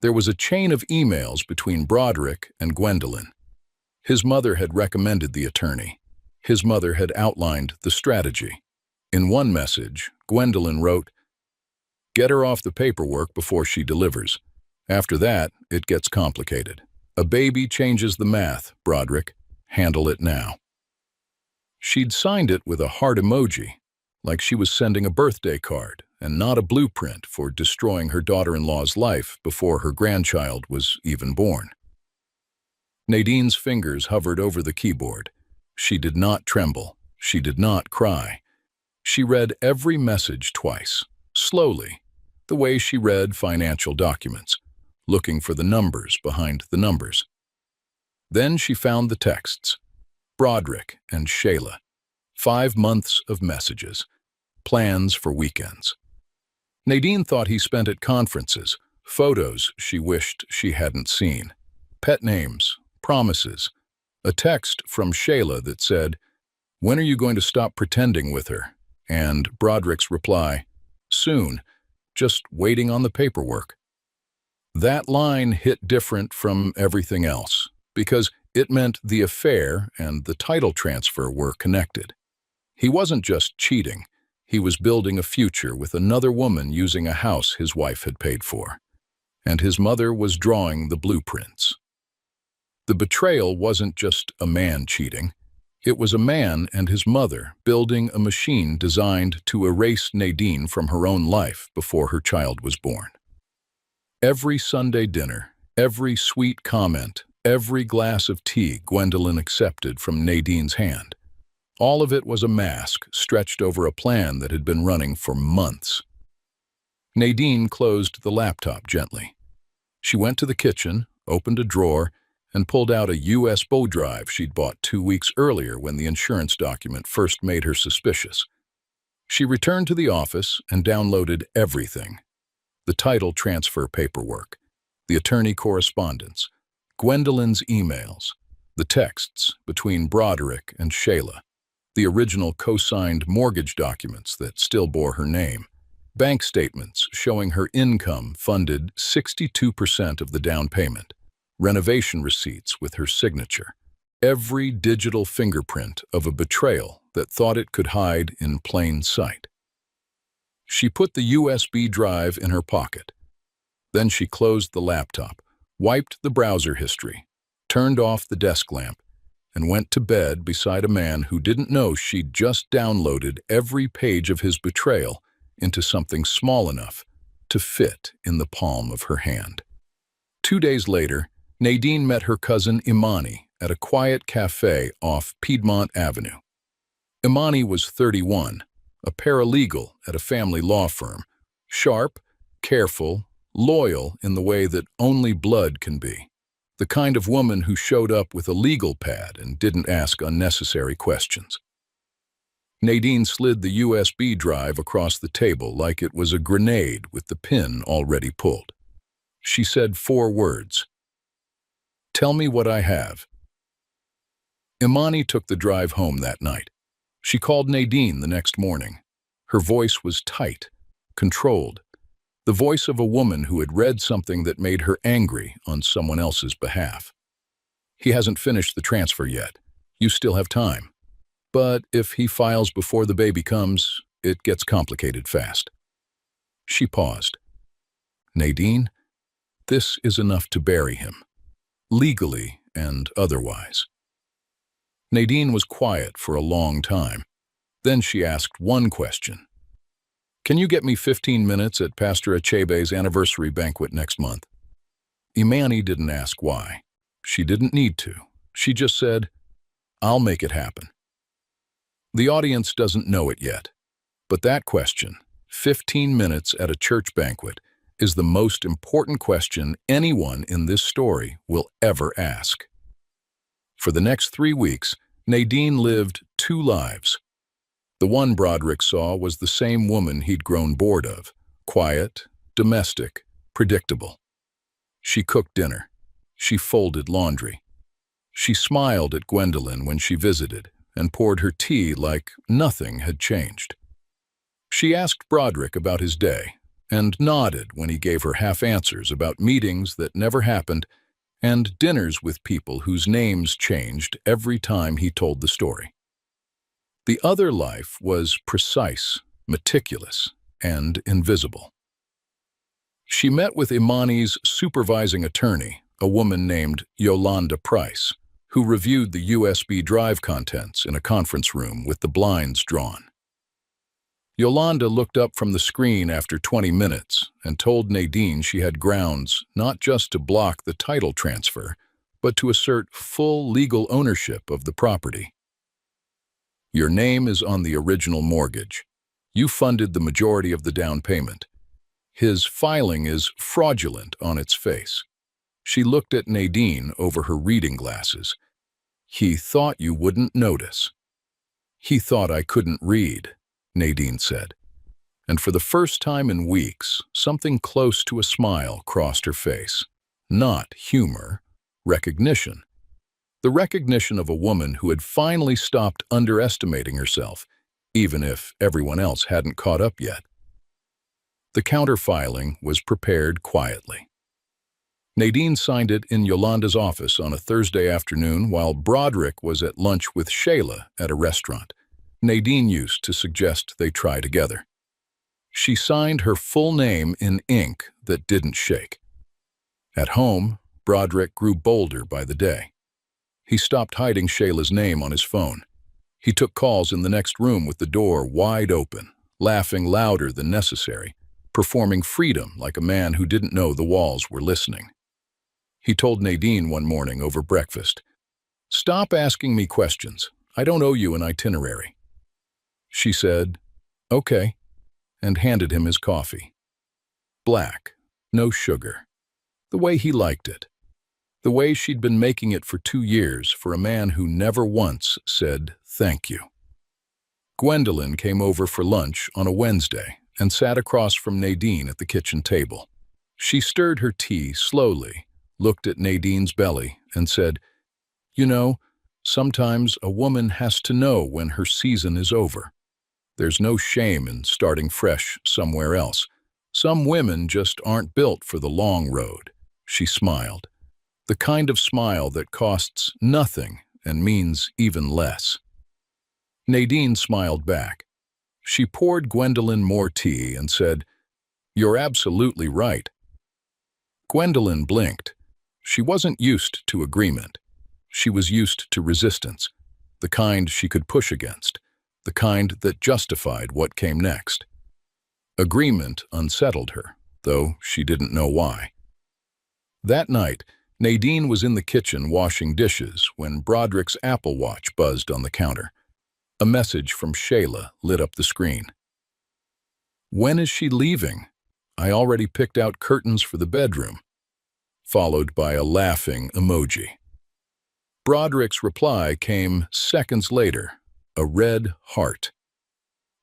There was a chain of emails between Broderick and Gwendolyn. His mother had recommended the attorney. His mother had outlined the strategy. In one message, Gwendolyn wrote, "Get her off the paperwork before she delivers. After that, it gets complicated. A baby changes the math, Broderick. Handle it now." She'd signed it with a heart emoji, like she was sending a birthday card and not a blueprint for destroying her daughter-in-law's life before her grandchild was even born. Nadine's fingers hovered over the keyboard. She did not tremble. She did not cry. She read every message twice, slowly, the way she read financial documents, looking for the numbers behind the numbers. Then she found the texts. Broderick and Shayla. 5 months of messages. Plans for weekends. Nadine thought he spent at conferences, photos she wished she hadn't seen, pet names, promises, a text from Shayla that said, "When are you going to stop pretending with her?" And Broderick's reply, "Soon, just waiting on the paperwork." That line hit different from everything else, because it meant the affair and the title transfer were connected. He wasn't just cheating. He was building a future with another woman using a house his wife had paid for. And his mother was drawing the blueprints. The betrayal wasn't just a man cheating. It was a man and his mother building a machine designed to erase Nadine from her own life before her child was born. Every Sunday dinner, every sweet comment, every glass of tea Gwendolyn accepted from Nadine's hand. All of it was a mask stretched over a plan that had been running for months. Nadine closed the laptop gently. She went to the kitchen, opened a drawer, and pulled out a USB drive she'd bought 2 weeks earlier when the insurance document first made her suspicious. She returned to the office and downloaded everything. The title transfer paperwork, the attorney correspondence, Gwendolyn's emails, the texts between Broderick and Shayla, the original co-signed mortgage documents that still bore her name, bank statements showing her income funded 62% of the down payment, renovation receipts with her signature, every digital fingerprint of a betrayal that thought it could hide in plain sight. She put the USB drive in her pocket. Then she closed the laptop, wiped the browser history, turned off the desk lamp, and went to bed beside a man who didn't know she'd just downloaded every page of his betrayal into something small enough to fit in the palm of her hand. 2 days later, Nadine met her cousin Imani at a quiet cafe off Piedmont Avenue. Imani was 31, a paralegal at a family law firm, sharp, careful, loyal in the way that only blood can be. The kind of woman who showed up with a legal pad and didn't ask unnecessary questions. Nadine slid the USB drive across the table like it was a grenade with the pin already pulled. She said 4 words. "Tell me what I have." Imani took the drive home that night. She called Nadine the next morning. Her voice was tight, controlled, the voice of a woman who had read something that made her angry on someone else's behalf. "He hasn't finished the transfer yet. You still have time. But if he files before the baby comes, it gets complicated fast." She paused. "Nadine, this is enough to bury him, legally and otherwise." Nadine was quiet for a long time. Then she asked one question. "Can you get me 15 minutes at Pastor Achebe's anniversary banquet next month?" Imani didn't ask why. She didn't need to. She just said, "I'll make it happen." The audience doesn't know it yet, but that question, 15 minutes at a church banquet, is the most important question anyone in this story will ever ask. For the next 3 weeks, Nadine lived 2 lives. The one Broderick saw was the same woman he'd grown bored of, quiet, domestic, predictable. She cooked dinner. She folded laundry. She smiled at Gwendolyn when she visited and poured her tea like nothing had changed. She asked Broderick about his day and nodded when he gave her half answers about meetings that never happened and dinners with people whose names changed every time he told the story. The other life was precise, meticulous, and invisible. She met with Imani's supervising attorney, a woman named Yolanda Price, who reviewed the USB drive contents in a conference room with the blinds drawn. Yolanda looked up from the screen after 20 minutes and told Nadine she had grounds not just to block the title transfer, but to assert full legal ownership of the property. "Your name is on the original mortgage. You funded the majority of the down payment. His filing is fraudulent on its face." She looked at Nadine over her reading glasses. "He thought you wouldn't notice." "He thought I couldn't read," Nadine said. And for the first time in weeks, something close to a smile crossed her face. Not humor, recognition. The recognition of a woman who had finally stopped underestimating herself, even if everyone else hadn't caught up yet. The counterfiling was prepared quietly. Nadine signed it in Yolanda's office on a Thursday afternoon while Broderick was at lunch with Shayla at a restaurant. Nadine used to suggest they try together. She signed her full name in ink that didn't shake. At home, Broderick grew bolder by the day. He stopped hiding Shayla's name on his phone. He took calls in the next room with the door wide open, laughing louder than necessary, performing freedom like a man who didn't know the walls were listening. He told Nadine one morning over breakfast, "Stop asking me questions. I don't owe you an itinerary." She said, "Okay," and handed him his coffee. Black, no sugar. The way he liked it. The way she'd been making it for 2 years for a man who never once said thank you. Gwendolyn came over for lunch on a Wednesday and sat across from Nadine at the kitchen table. She stirred her tea slowly, looked at Nadine's belly, and said, "You know, sometimes a woman has to know when her season is over. There's no shame in starting fresh somewhere else. Some women just aren't built for the long road." She smiled. The kind of smile that costs nothing and means even less. Nadine smiled back. She poured Gwendolyn more tea and said, "You're absolutely right." Gwendolyn blinked. She wasn't used to agreement. She was used to resistance, the kind she could push against, the kind that justified what came next. Agreement unsettled her, though she didn't know why. That night, Nadine was in the kitchen washing dishes when Broderick's Apple Watch buzzed on the counter. A message from Shayla lit up the screen. "When is she leaving? I already picked out curtains for the bedroom," followed by a laughing emoji. Broderick's reply came seconds later, a red heart.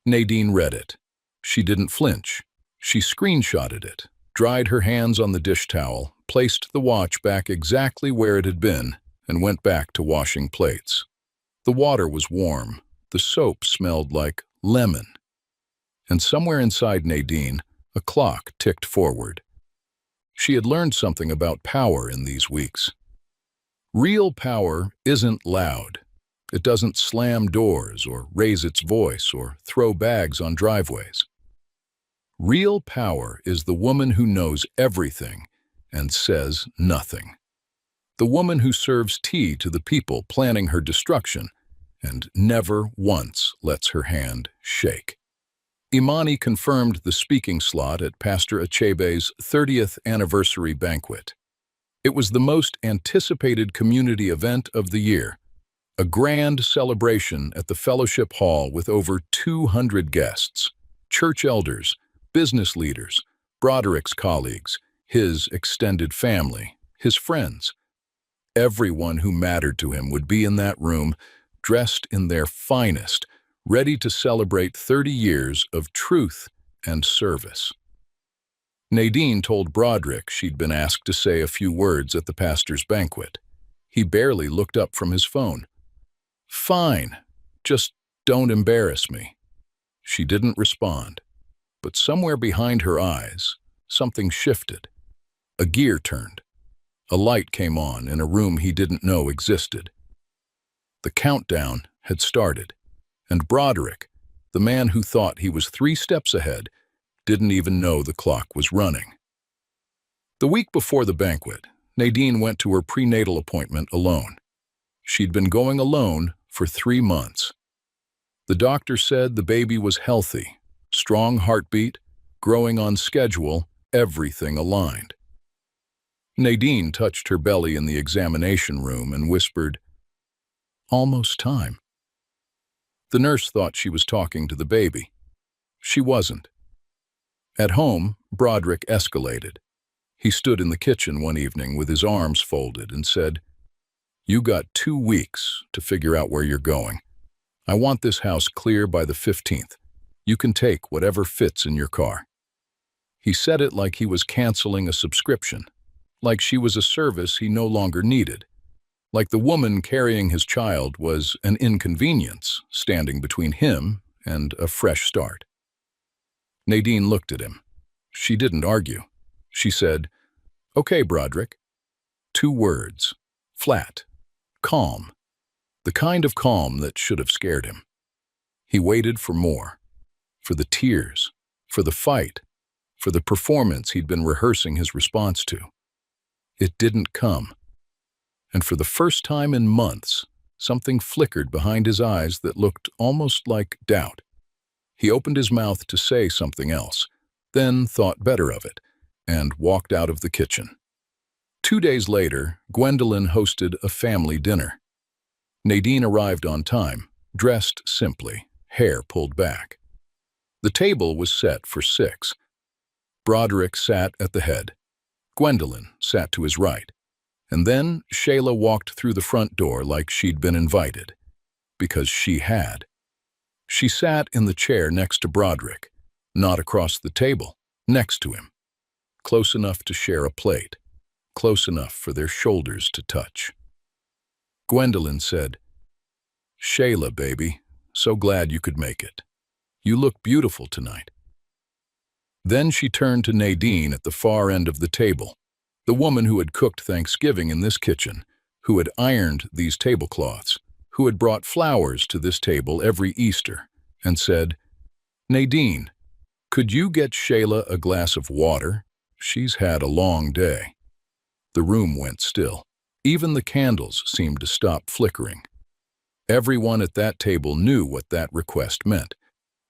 Nadine read it. She didn't flinch. She screenshotted it, dried her hands on the dish towel, placed the watch back exactly where it had been, and went back to washing plates. The water was warm. The soap smelled like lemon. And somewhere inside Nadine, a clock ticked forward. She had learned something about power in these weeks. Real power isn't loud. It doesn't slam doors or raise its voice or throw bags on driveways. Real power is the woman who knows everything and says nothing. The woman who serves tea to the people planning her destruction and never once lets her hand shake. Imani confirmed the speaking slot at Pastor Achebe's 30th anniversary banquet. It was the most anticipated community event of the year, a grand celebration at the Fellowship Hall with over 200 guests, church elders, business leaders, Broderick's colleagues, his extended family, his friends. Everyone who mattered to him would be in that room, dressed in their finest, ready to celebrate 30 years of truth and service. Nadine told Broderick she'd been asked to say a few words at the pastor's banquet. He barely looked up from his phone. "Fine, just don't embarrass me." She didn't respond, but somewhere behind her eyes, something shifted. A gear turned. A light came on in a room he didn't know existed. The countdown had started, and Broderick, the man who thought he was 3 steps ahead, didn't even know the clock was running. The week before the banquet, Nadine went to her prenatal appointment alone. She'd been going alone for 3 months. The doctor said the baby was healthy, strong heartbeat, growing on schedule, everything aligned. Nadine touched her belly in the examination room and whispered, "Almost time." The nurse thought she was talking to the baby. She wasn't. At home, Broderick escalated. He stood in the kitchen one evening with his arms folded and said, "You got 2 weeks to figure out where you're going. I want this house clear by the 15th. You can take whatever fits in your car." He said it like he was canceling a subscription, like she was a service he no longer needed, like the woman carrying his child was an inconvenience standing between him and a fresh start. Nadine looked at him. She didn't argue. She said, "Okay, Broderick." 2 words, flat, calm, the kind of calm that should have scared him. He waited for more, for the tears, for the fight, for the performance he'd been rehearsing his response to. It didn't come. And for the first time in months, something flickered behind his eyes that looked almost like doubt. He opened his mouth to say something else, then thought better of it, and walked out of the kitchen. 2 days later, Gwendolyn hosted a family dinner. Nadine arrived on time, dressed simply, hair pulled back. The table was set for 6. Broderick sat at the head. Gwendolyn sat to his right. And then Shayla walked through the front door like she'd been invited, because she had. She sat in the chair next to Broderick, not across the table, next to him, close enough to share a plate, close enough for their shoulders to touch. Gwendolyn said, "Shayla, baby, so glad you could make it. You look beautiful tonight." Then she turned to Nadine at the far end of the table, the woman who had cooked Thanksgiving in this kitchen, who had ironed these tablecloths, who had brought flowers to this table every Easter, and said, "Nadine, could you get Shayla a glass of water? She's had a long day." The room went still. Even the candles seemed to stop flickering. Everyone at that table knew what that request meant.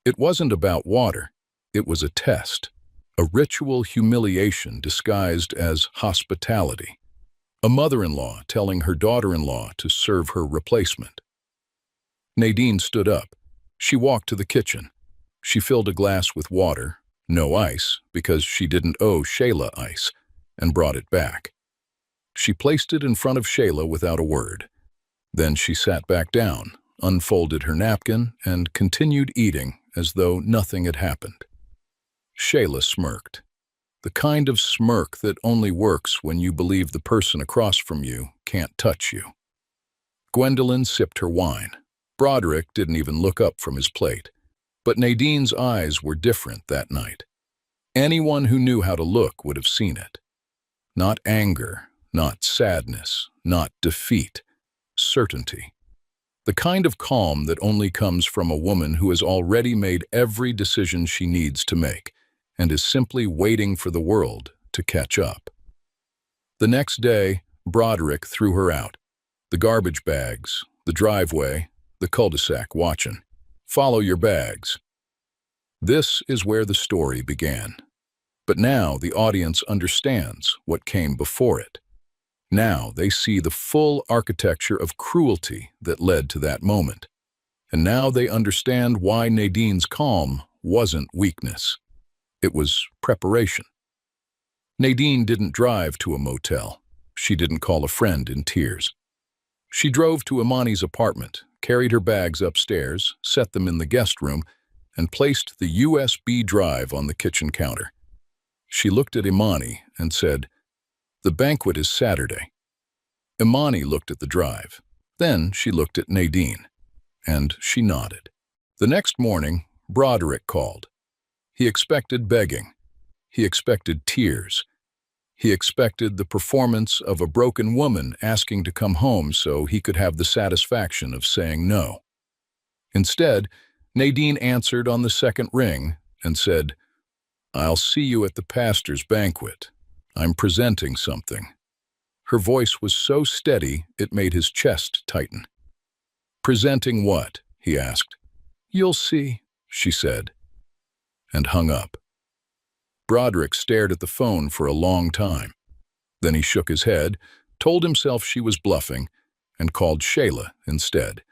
It wasn't about water. It was a test, a ritual humiliation disguised as hospitality. A mother-in-law telling her daughter-in-law to serve her replacement. Nadine stood up. She walked to the kitchen. She filled a glass with water, no ice, because she didn't owe Shayla ice, and brought it back. She placed it in front of Shayla without a word. Then she sat back down, unfolded her napkin, and continued eating as though nothing had happened. Shayla smirked. The kind of smirk that only works when you believe the person across from you can't touch you. Gwendolyn sipped her wine. Broderick didn't even look up from his plate. But Nadine's eyes were different that night. Anyone who knew how to look would have seen it. Not anger, not sadness, not defeat. Certainty. The kind of calm that only comes from a woman who has already made every decision she needs to make and is simply waiting for the world to catch up. The next day, Broderick threw her out. The garbage bags, the driveway, the cul-de-sac watching. Follow your bags. This is where the story began. But now the audience understands what came before it. Now they see the full architecture of cruelty that led to that moment. And now they understand why Nadine's calm wasn't weakness. It was preparation. Nadine didn't drive to a motel. She didn't call a friend in tears. She drove to Imani's apartment, carried her bags upstairs, set them in the guest room, and placed the USB drive on the kitchen counter. She looked at Imani and said, "The banquet is Saturday." Imani looked at the drive. Then she looked at Nadine, and she nodded. The next morning, Broderick called. He expected begging. He expected tears. He expected the performance of a broken woman asking to come home so he could have the satisfaction of saying no. Instead, Nadine answered on the second ring and said, "I'll see you at the pastor's banquet. I'm presenting something." Her voice was so steady it made his chest tighten. "Presenting what?" he asked. "You'll see," she said, and hung up. Broderick stared at the phone for a long time. Then he shook his head, told himself she was bluffing, and called Shayla instead.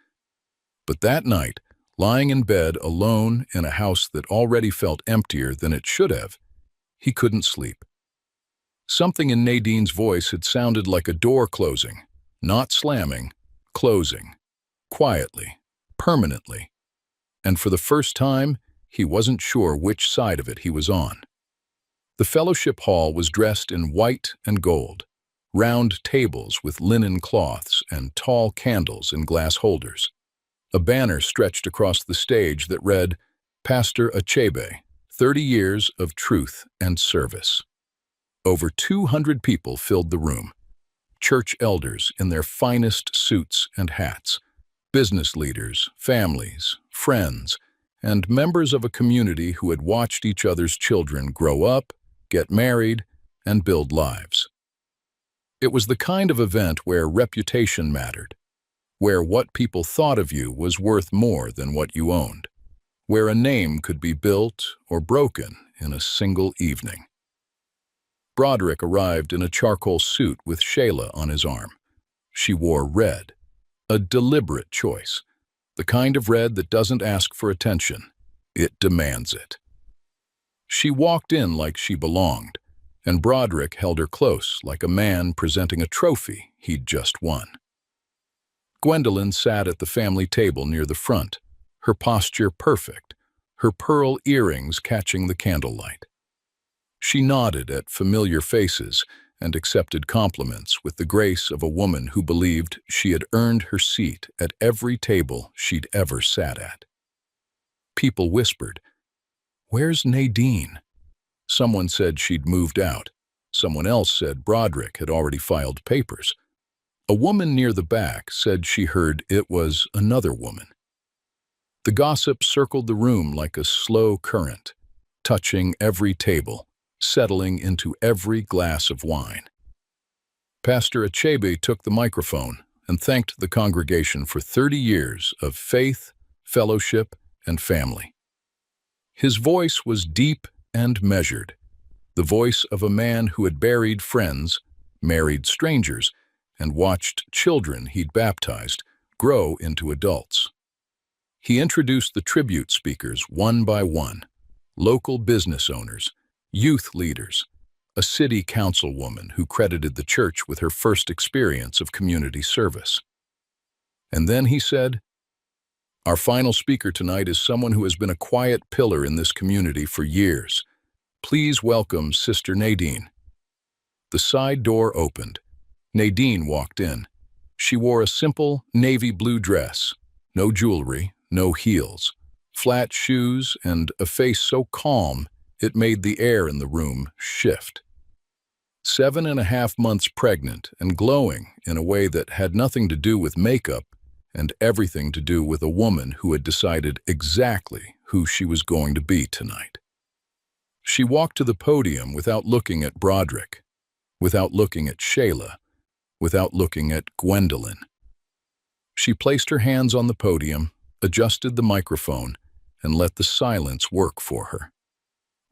But that night, lying in bed alone in a house that already felt emptier than it should have, he couldn't sleep. Something in Nadine's voice had sounded like a door closing, not slamming, closing, quietly, permanently. And for the first time, he wasn't sure which side of it he was on. The fellowship hall was dressed in white and gold, round tables with linen cloths and tall candles in glass holders. A banner stretched across the stage that read, "Pastor Achebe, 30 years of truth and service." Over 200 people filled the room. Church elders in their finest suits and hats, business leaders, families, friends, and members of a community who had watched each other's children grow up, get married, and build lives. It was the kind of event where reputation mattered, where what people thought of you was worth more than what you owned, where a name could be built or broken in a single evening. Broderick arrived in a charcoal suit with Shayla on his arm. She wore red, a deliberate choice, the kind of red that doesn't ask for attention, it demands it. She walked in like she belonged, and Broderick held her close like a man presenting a trophy he'd just won. Gwendolyn sat at the family table near the front, her posture perfect, her pearl earrings catching the candlelight. She nodded at familiar faces and accepted compliments with the grace of a woman who believed she had earned her seat at every table she'd ever sat at. People whispered, "Where's Nadine?" Someone said she'd moved out. Someone else said Broderick had already filed papers. A woman near the back said she heard it was another woman. The gossip circled the room like a slow current, touching every table, settling into every glass of wine. Pastor Achebe took the microphone and thanked the congregation for 30 years of faith, fellowship, and family. His voice was deep and measured, the voice of a man who had buried friends, married strangers, and watched children he'd baptized grow into adults. He introduced the tribute speakers one by one: local business owners, youth leaders, a city councilwoman who credited the church with her first experience of community service. And then he said, "Our final speaker tonight is someone who has been a quiet pillar in this community for years. Please welcome Sister Nadine." The side door opened. Nadine walked in. She wore a simple navy blue dress, no jewelry, no heels, flat shoes, and a face so calm it made the air in the room shift. 7.5 months pregnant and glowing in a way that had nothing to do with makeup and everything to do with a woman who had decided exactly who she was going to be tonight. She walked to the podium without looking at Broderick, without looking at Shayla, without looking at Gwendolyn. She placed her hands on the podium, adjusted the microphone, and let the silence work for her.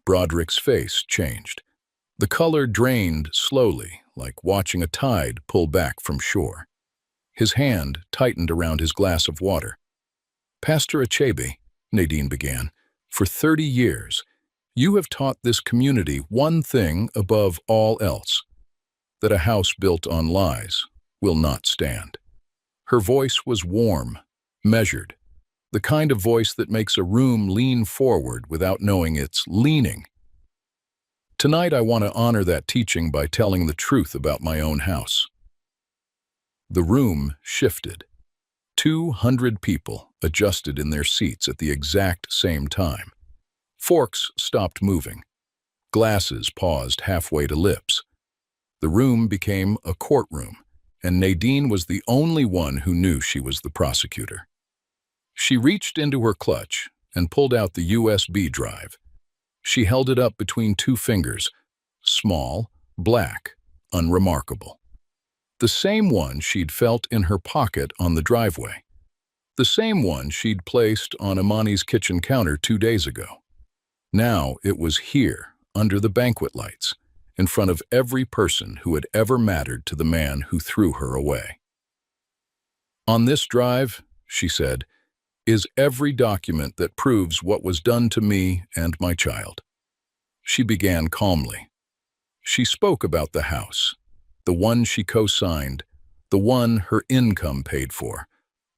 Broderick's face changed. The color drained slowly, like watching a tide pull back from shore. His hand tightened around his glass of water. "Pastor Achebe," Nadine began, "for 30 years, you have taught this community one thing above all else: that a house built on lies will not stand." Her voice was warm, measured, the kind of voice that makes a room lean forward without knowing it's leaning. Tonight I want to honor that teaching by telling the truth about my own house. The room shifted. 200 people adjusted in their seats at the exact same time. Forks stopped moving. Glasses paused halfway to lips. The room became a courtroom, and Nadine was the only one who knew she was the prosecutor. She reached into her clutch and pulled out the USB drive. She held it up between two fingers, small, black, unremarkable. The same one she'd felt in her pocket on the driveway. The same one she'd placed on Imani's kitchen counter 2 days ago. Now it was here, under the banquet lights, in front of every person who had ever mattered to the man who threw her away. "On this drive," she said, "is every document that proves what was done to me and my child." She began calmly. She spoke about the house, the one she co-signed, the one her income paid for,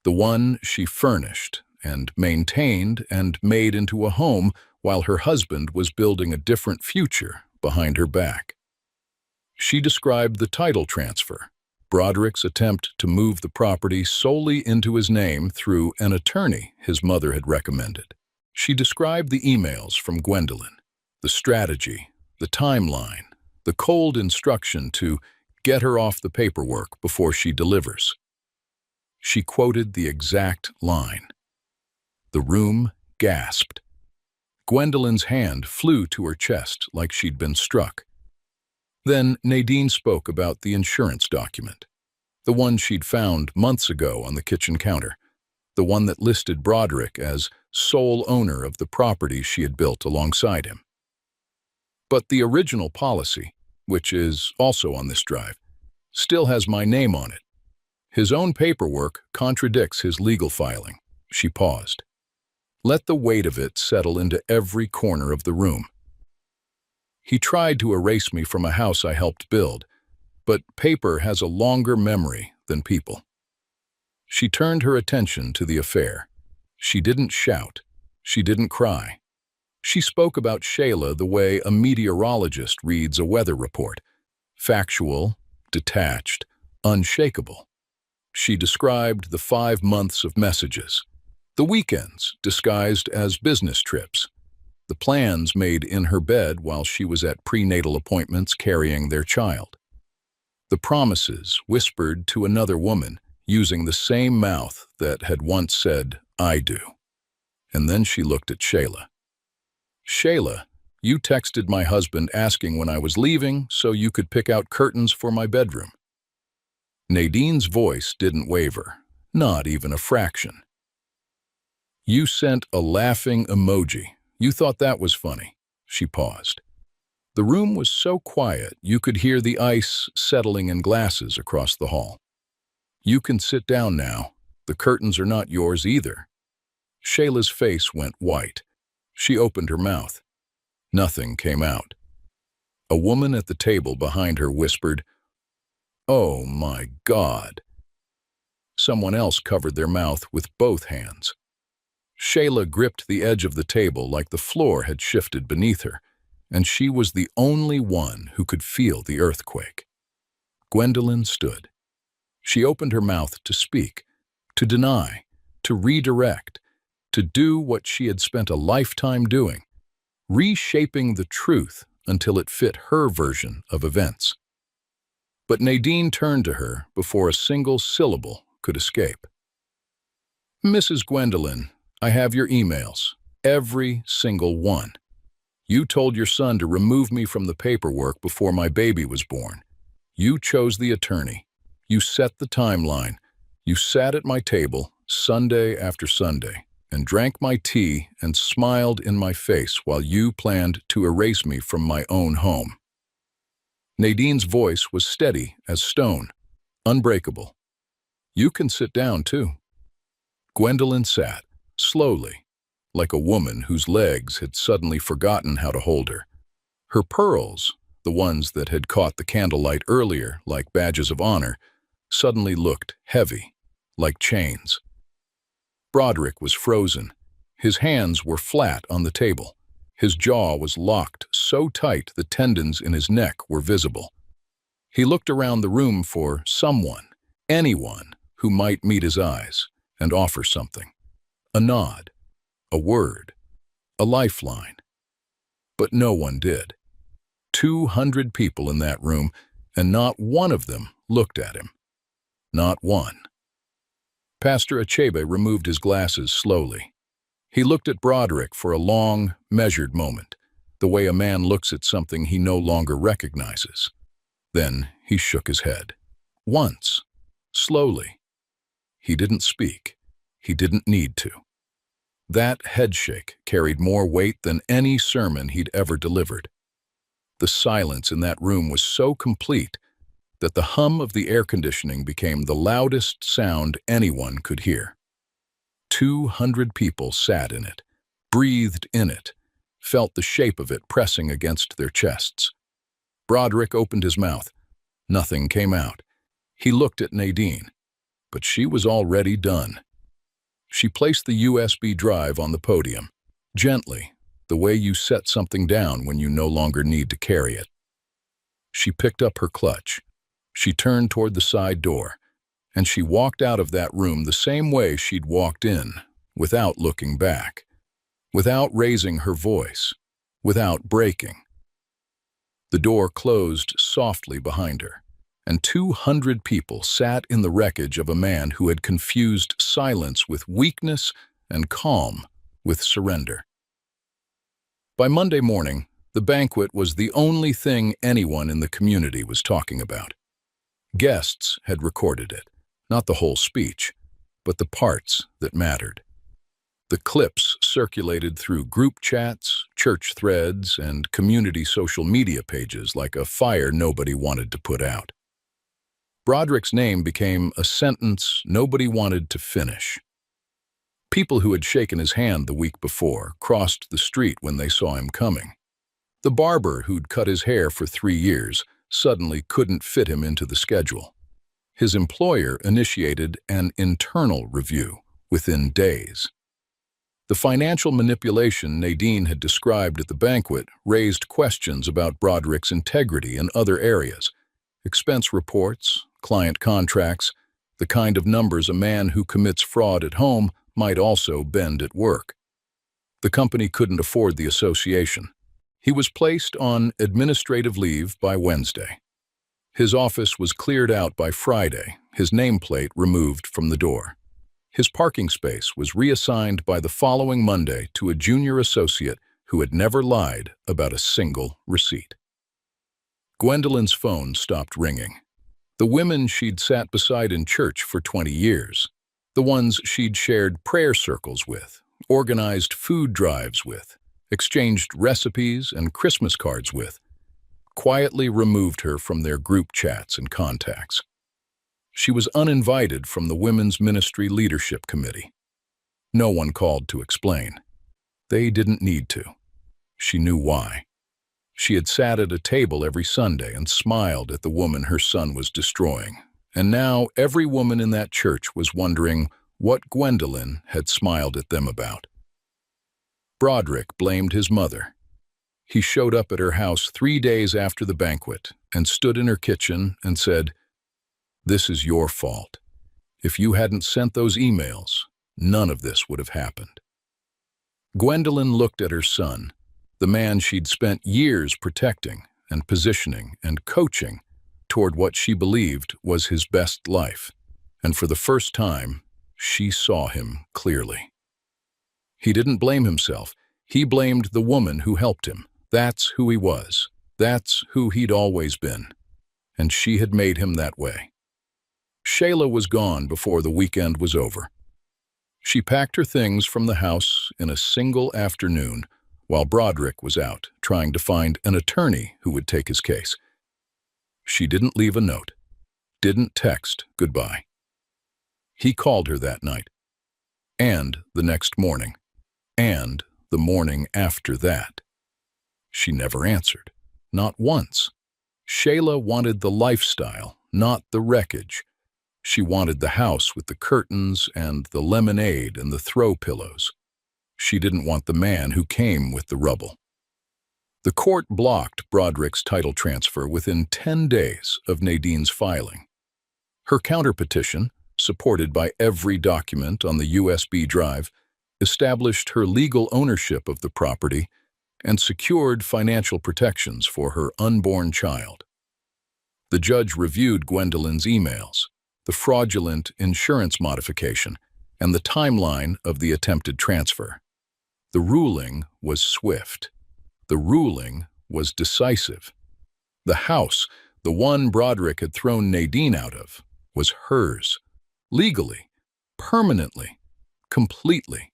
the one she furnished and maintained and made into a home while her husband was building a different future behind her back. She described the title transfer, Broderick's attempt to move the property solely into his name through an attorney his mother had recommended. She described the emails from Gwendolyn, the strategy, the timeline, the cold instruction to get her off the paperwork before she delivers. She quoted the exact line. The room gasped. Gwendolyn's hand flew to her chest like she'd been struck. Then Nadine spoke about the insurance document, the one she'd found months ago on the kitchen counter, the one that listed Broderick as sole owner of the property she had built alongside him. But the original policy, which is also on this drive, still has my name on it. His own paperwork contradicts his legal filing. She paused. Let the weight of it settle into every corner of the room. He tried to erase me from a house I helped build, but paper has a longer memory than people. She turned her attention to the affair. She didn't shout. She didn't cry. She spoke about Shayla the way a meteorologist reads a weather report, factual, detached, unshakable. She described the 5 months of messages, the weekends disguised as business trips, the plans made in her bed while she was at prenatal appointments carrying their child, the promises whispered to another woman using the same mouth that had once said, "I do." And then she looked at Shayla. "Shayla, you texted my husband asking when I was leaving so you could pick out curtains for my bedroom." Nadine's voice didn't waver, not even a fraction. "You sent a laughing emoji. You thought that was funny." She paused. The room was so quiet you could hear the ice settling in glasses across the hall. "You can sit down now. The curtains are not yours either." Shayla's face went white. She opened her mouth. Nothing came out. A woman at the table behind her whispered, "Oh my God." Someone else covered their mouth with both hands. Shayla gripped the edge of the table like the floor had shifted beneath her, and she was the only one who could feel the earthquake. Gwendolyn stood. She opened her mouth to speak, to deny, to redirect, to do what she had spent a lifetime doing, reshaping the truth until it fit her version of events. But Nadine turned to her before a single syllable could escape. "Mrs. Gwendolyn, I have your emails, every single one. You told your son to remove me from the paperwork before my baby was born. You chose the attorney. You set the timeline. You sat at my table Sunday after Sunday and drank my tea and smiled in my face while you planned to erase me from my own home." Nadine's voice was steady as stone, unbreakable. "You can sit down, too." Gwendolyn sat, slowly, like a woman whose legs had suddenly forgotten how to hold her. Her pearls, the ones that had caught the candlelight earlier like badges of honor, suddenly looked heavy, like chains. Broderick was frozen. His hands were flat on the table. His jaw was locked so tight the tendons in his neck were visible. He looked around the room for someone, anyone, who might meet his eyes and offer something. A nod, a word, a lifeline. But no one did. 200 people in that room, and not one of them looked at him. Not one. Pastor Achebe removed his glasses slowly. He looked at Broderick for a long, measured moment, the way a man looks at something he no longer recognizes. Then he shook his head. Once, slowly. He didn't speak. He didn't need to. That headshake carried more weight than any sermon he'd ever delivered. The silence in that room was so complete that the hum of the air conditioning became the loudest sound anyone could hear. 200 people sat in it, breathed in it, felt the shape of it pressing against their chests. Broderick opened his mouth. Nothing came out. He looked at Nadine, but she was already done. She placed the USB drive on the podium, gently, the way you set something down when you no longer need to carry it. She picked up her clutch. She turned toward the side door, and she walked out of that room the same way she'd walked in, without looking back, without raising her voice, without breaking. The door closed softly behind her, and 200 people sat in the wreckage of a man who had confused silence with weakness and calm with surrender. By Monday morning, the banquet was the only thing anyone in the community was talking about. Guests had recorded it, not the whole speech, but the parts that mattered. The clips circulated through group chats, church threads, and community social media pages like a fire nobody wanted to put out. Broderick's name became a sentence nobody wanted to finish. People who had shaken his hand the week before crossed the street when they saw him coming. The barber who'd cut his hair for 3 years suddenly couldn't fit him into the schedule. His employer initiated an internal review within days. The financial manipulation Nadine had described at the banquet raised questions about Broderick's integrity in other areas: expense reports, client contracts, the kind of numbers a man who commits fraud at home might also bend at work. The company couldn't afford the association. He was placed on administrative leave by Wednesday. His office was cleared out by Friday, his nameplate removed from the door. His parking space was reassigned by the following Monday to a junior associate who had never lied about a single receipt. Gwendolyn's phone stopped ringing. The women she'd sat beside in church for 20 years, the ones she'd shared prayer circles with, organized food drives with, exchanged recipes and Christmas cards with, quietly removed her from their group chats and contacts. She was uninvited from the Women's Ministry Leadership Committee. No one called to explain. They didn't need to. She knew why. She had sat at a table every Sunday and smiled at the woman her son was destroying. And now every woman in that church was wondering what Gwendolyn had smiled at them about. Broderick blamed his mother. He showed up at her house 3 days after the banquet and stood in her kitchen and said, "This is your fault. If you hadn't sent those emails, none of this would have happened." Gwendolyn looked at her son, the man she'd spent years protecting and positioning and coaching toward what she believed was his best life, and for the first time, she saw him clearly. He didn't blame himself. He blamed the woman who helped him. That's who he was. That's who he'd always been. And she had made him that way. Shayla was gone before the weekend was over. She packed her things from the house in a single afternoon while Broderick was out trying to find an attorney who would take his case. She didn't leave a note, didn't text goodbye. He called her that night, and the next morning, and the morning after that. She never answered, not once. Shayla wanted the lifestyle, not the wreckage. She wanted the house with the curtains and the lemonade and the throw pillows. She didn't want the man who came with the rubble. The court blocked Broderick's title transfer within 10 days of Nadine's filing. Her counterpetition, supported by every document on the USB drive, established her legal ownership of the property and secured financial protections for her unborn child. The judge reviewed Gwendolyn's emails, the fraudulent insurance modification, and the timeline of the attempted transfer. The ruling was swift. The ruling was decisive. The house, the one Broderick had thrown Nadine out of, was hers, legally, permanently, completely.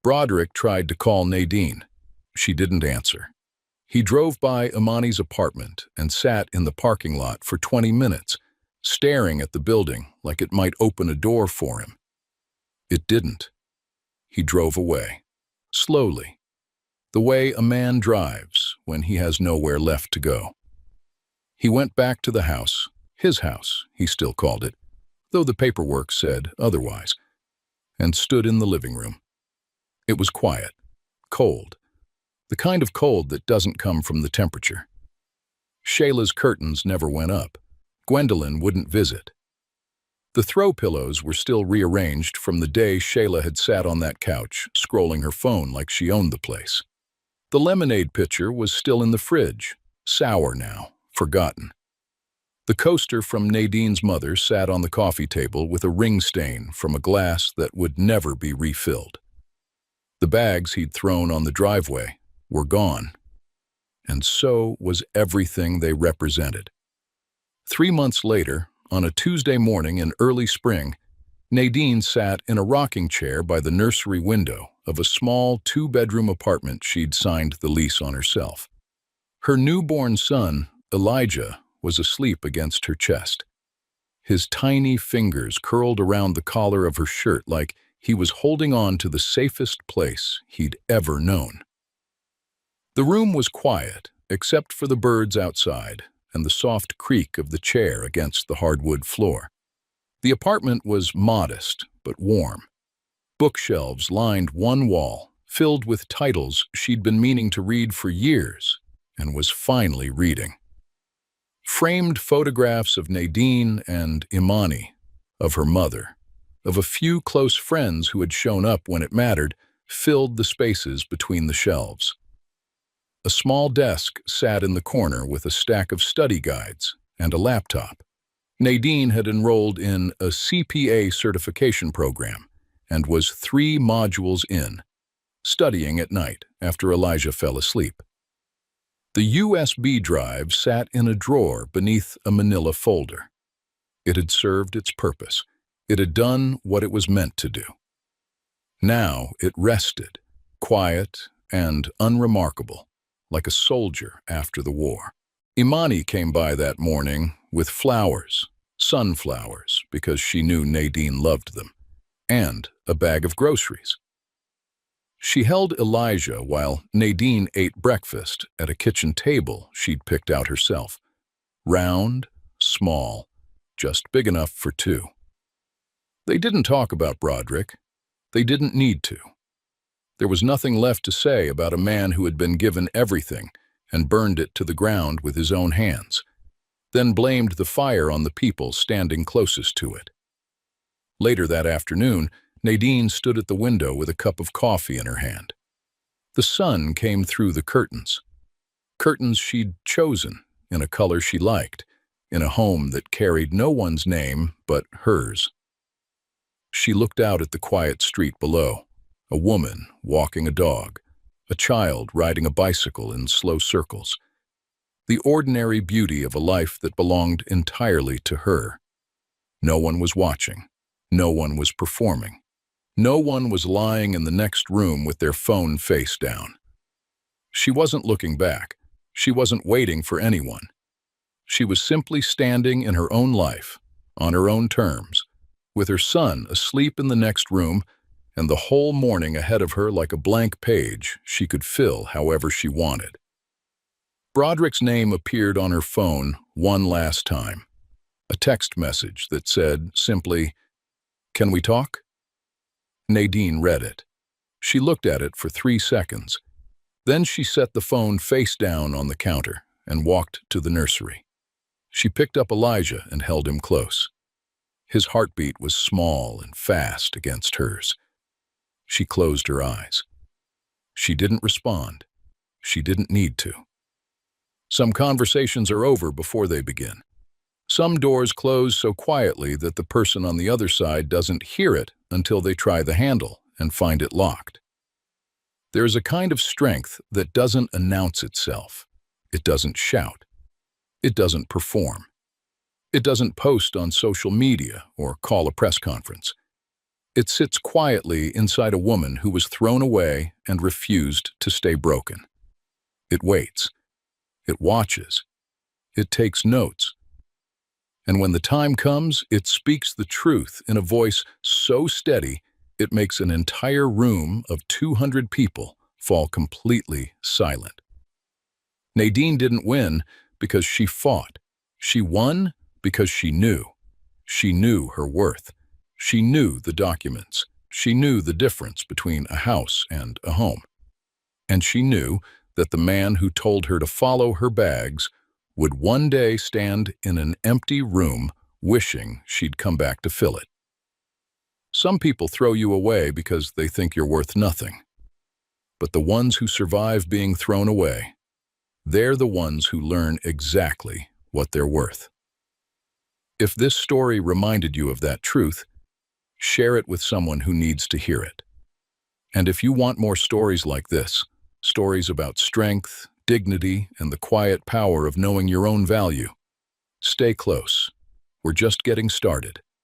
Broderick tried to call Nadine. She didn't answer. He drove by Imani's apartment and sat in the parking lot for 20 minutes, staring at the building like it might open a door for him. It didn't. He drove away, slowly, the way a man drives when he has nowhere left to go. He went back to the house, his house, he still called it, though the paperwork said otherwise, and stood in the living room. It was quiet, cold, the kind of cold that doesn't come from the temperature. Shayla's curtains never went up. Gwendolyn wouldn't visit. The throw pillows were still rearranged from the day Shayla had sat on that couch, scrolling her phone like she owned the place. The lemonade pitcher was still in the fridge, sour now, forgotten. The coaster from Nadine's mother sat on the coffee table with a ring stain from a glass that would never be refilled. The bags he'd thrown on the driveway were gone, and so was everything they represented. 3 months later, on a Tuesday morning in early spring, Nadine sat in a rocking chair by the nursery window of a small 2-bedroom apartment she'd signed the lease on herself. Her newborn son, Elijah, was asleep against her chest. His tiny fingers curled around the collar of her shirt like he was holding on to the safest place he'd ever known. The room was quiet, except for the birds outside and the soft creak of the chair against the hardwood floor. The apartment was modest but warm. Bookshelves lined one wall, filled with titles she'd been meaning to read for years and was finally reading. Framed photographs of Nadine and Imani, of her mother, of a few close friends who had shown up when it mattered, filled the spaces between the shelves. A small desk sat in the corner with a stack of study guides and a laptop. Nadine had enrolled in a CPA certification program and was 3 modules in, studying at night after Elijah fell asleep. The USB drive sat in a drawer beneath a manila folder. It had served its purpose. It had done what it was meant to do. Now it rested, quiet and unremarkable, like a soldier after the war. Imani came by that morning with flowers, sunflowers, because she knew Nadine loved them, and a bag of groceries. She held Elijah while Nadine ate breakfast at a kitchen table she'd picked out herself. Round, small, just big enough for two. They didn't talk about Broderick. They didn't need to. There was nothing left to say about a man who had been given everything and burned it to the ground with his own hands, then blamed the fire on the people standing closest to it. Later that afternoon, Nadine stood at the window with a cup of coffee in her hand. The sun came through the curtains. Curtains she'd chosen, in a color she liked, in a home that carried no one's name but hers. She looked out at the quiet street below, a woman walking a dog, a child riding a bicycle in slow circles. The ordinary beauty of a life that belonged entirely to her. No one was watching. No one was performing. No one was lying in the next room with their phone face down. She wasn't looking back. She wasn't waiting for anyone. She was simply standing in her own life, on her own terms, with her son asleep in the next room and the whole morning ahead of her like a blank page she could fill however she wanted. Broderick's name appeared on her phone one last time. A text message that said simply, "Can we talk?" Nadine read it. She looked at it for 3 seconds. Then she set the phone face down on the counter and walked to the nursery. She picked up Elijah and held him close. His heartbeat was small and fast against hers. She closed her eyes. She didn't respond. She didn't need to. Some conversations are over before they begin. Some doors close so quietly that the person on the other side doesn't hear it until they try the handle and find it locked. There is a kind of strength that doesn't announce itself. It doesn't shout. It doesn't perform. It doesn't post on social media or call a press conference. It sits quietly inside a woman who was thrown away and refused to stay broken. It waits. It watches. It takes notes. And when the time comes, it speaks the truth in a voice so steady it makes an entire room of 200 people fall completely silent. Nadine didn't win because she fought. She won because she knew. She knew her worth. She knew the documents. She knew the difference between a house and a home. And she knew that the man who told her to follow her bags would one day stand in an empty room wishing she'd come back to fill it. Some people throw you away because they think you're worth nothing. But the ones who survive being thrown away, they're the ones who learn exactly what they're worth. If this story reminded you of that truth, share it with someone who needs to hear it. And if you want more stories like this, stories about strength, dignity, and the quiet power of knowing your own value, stay close. We're just getting started.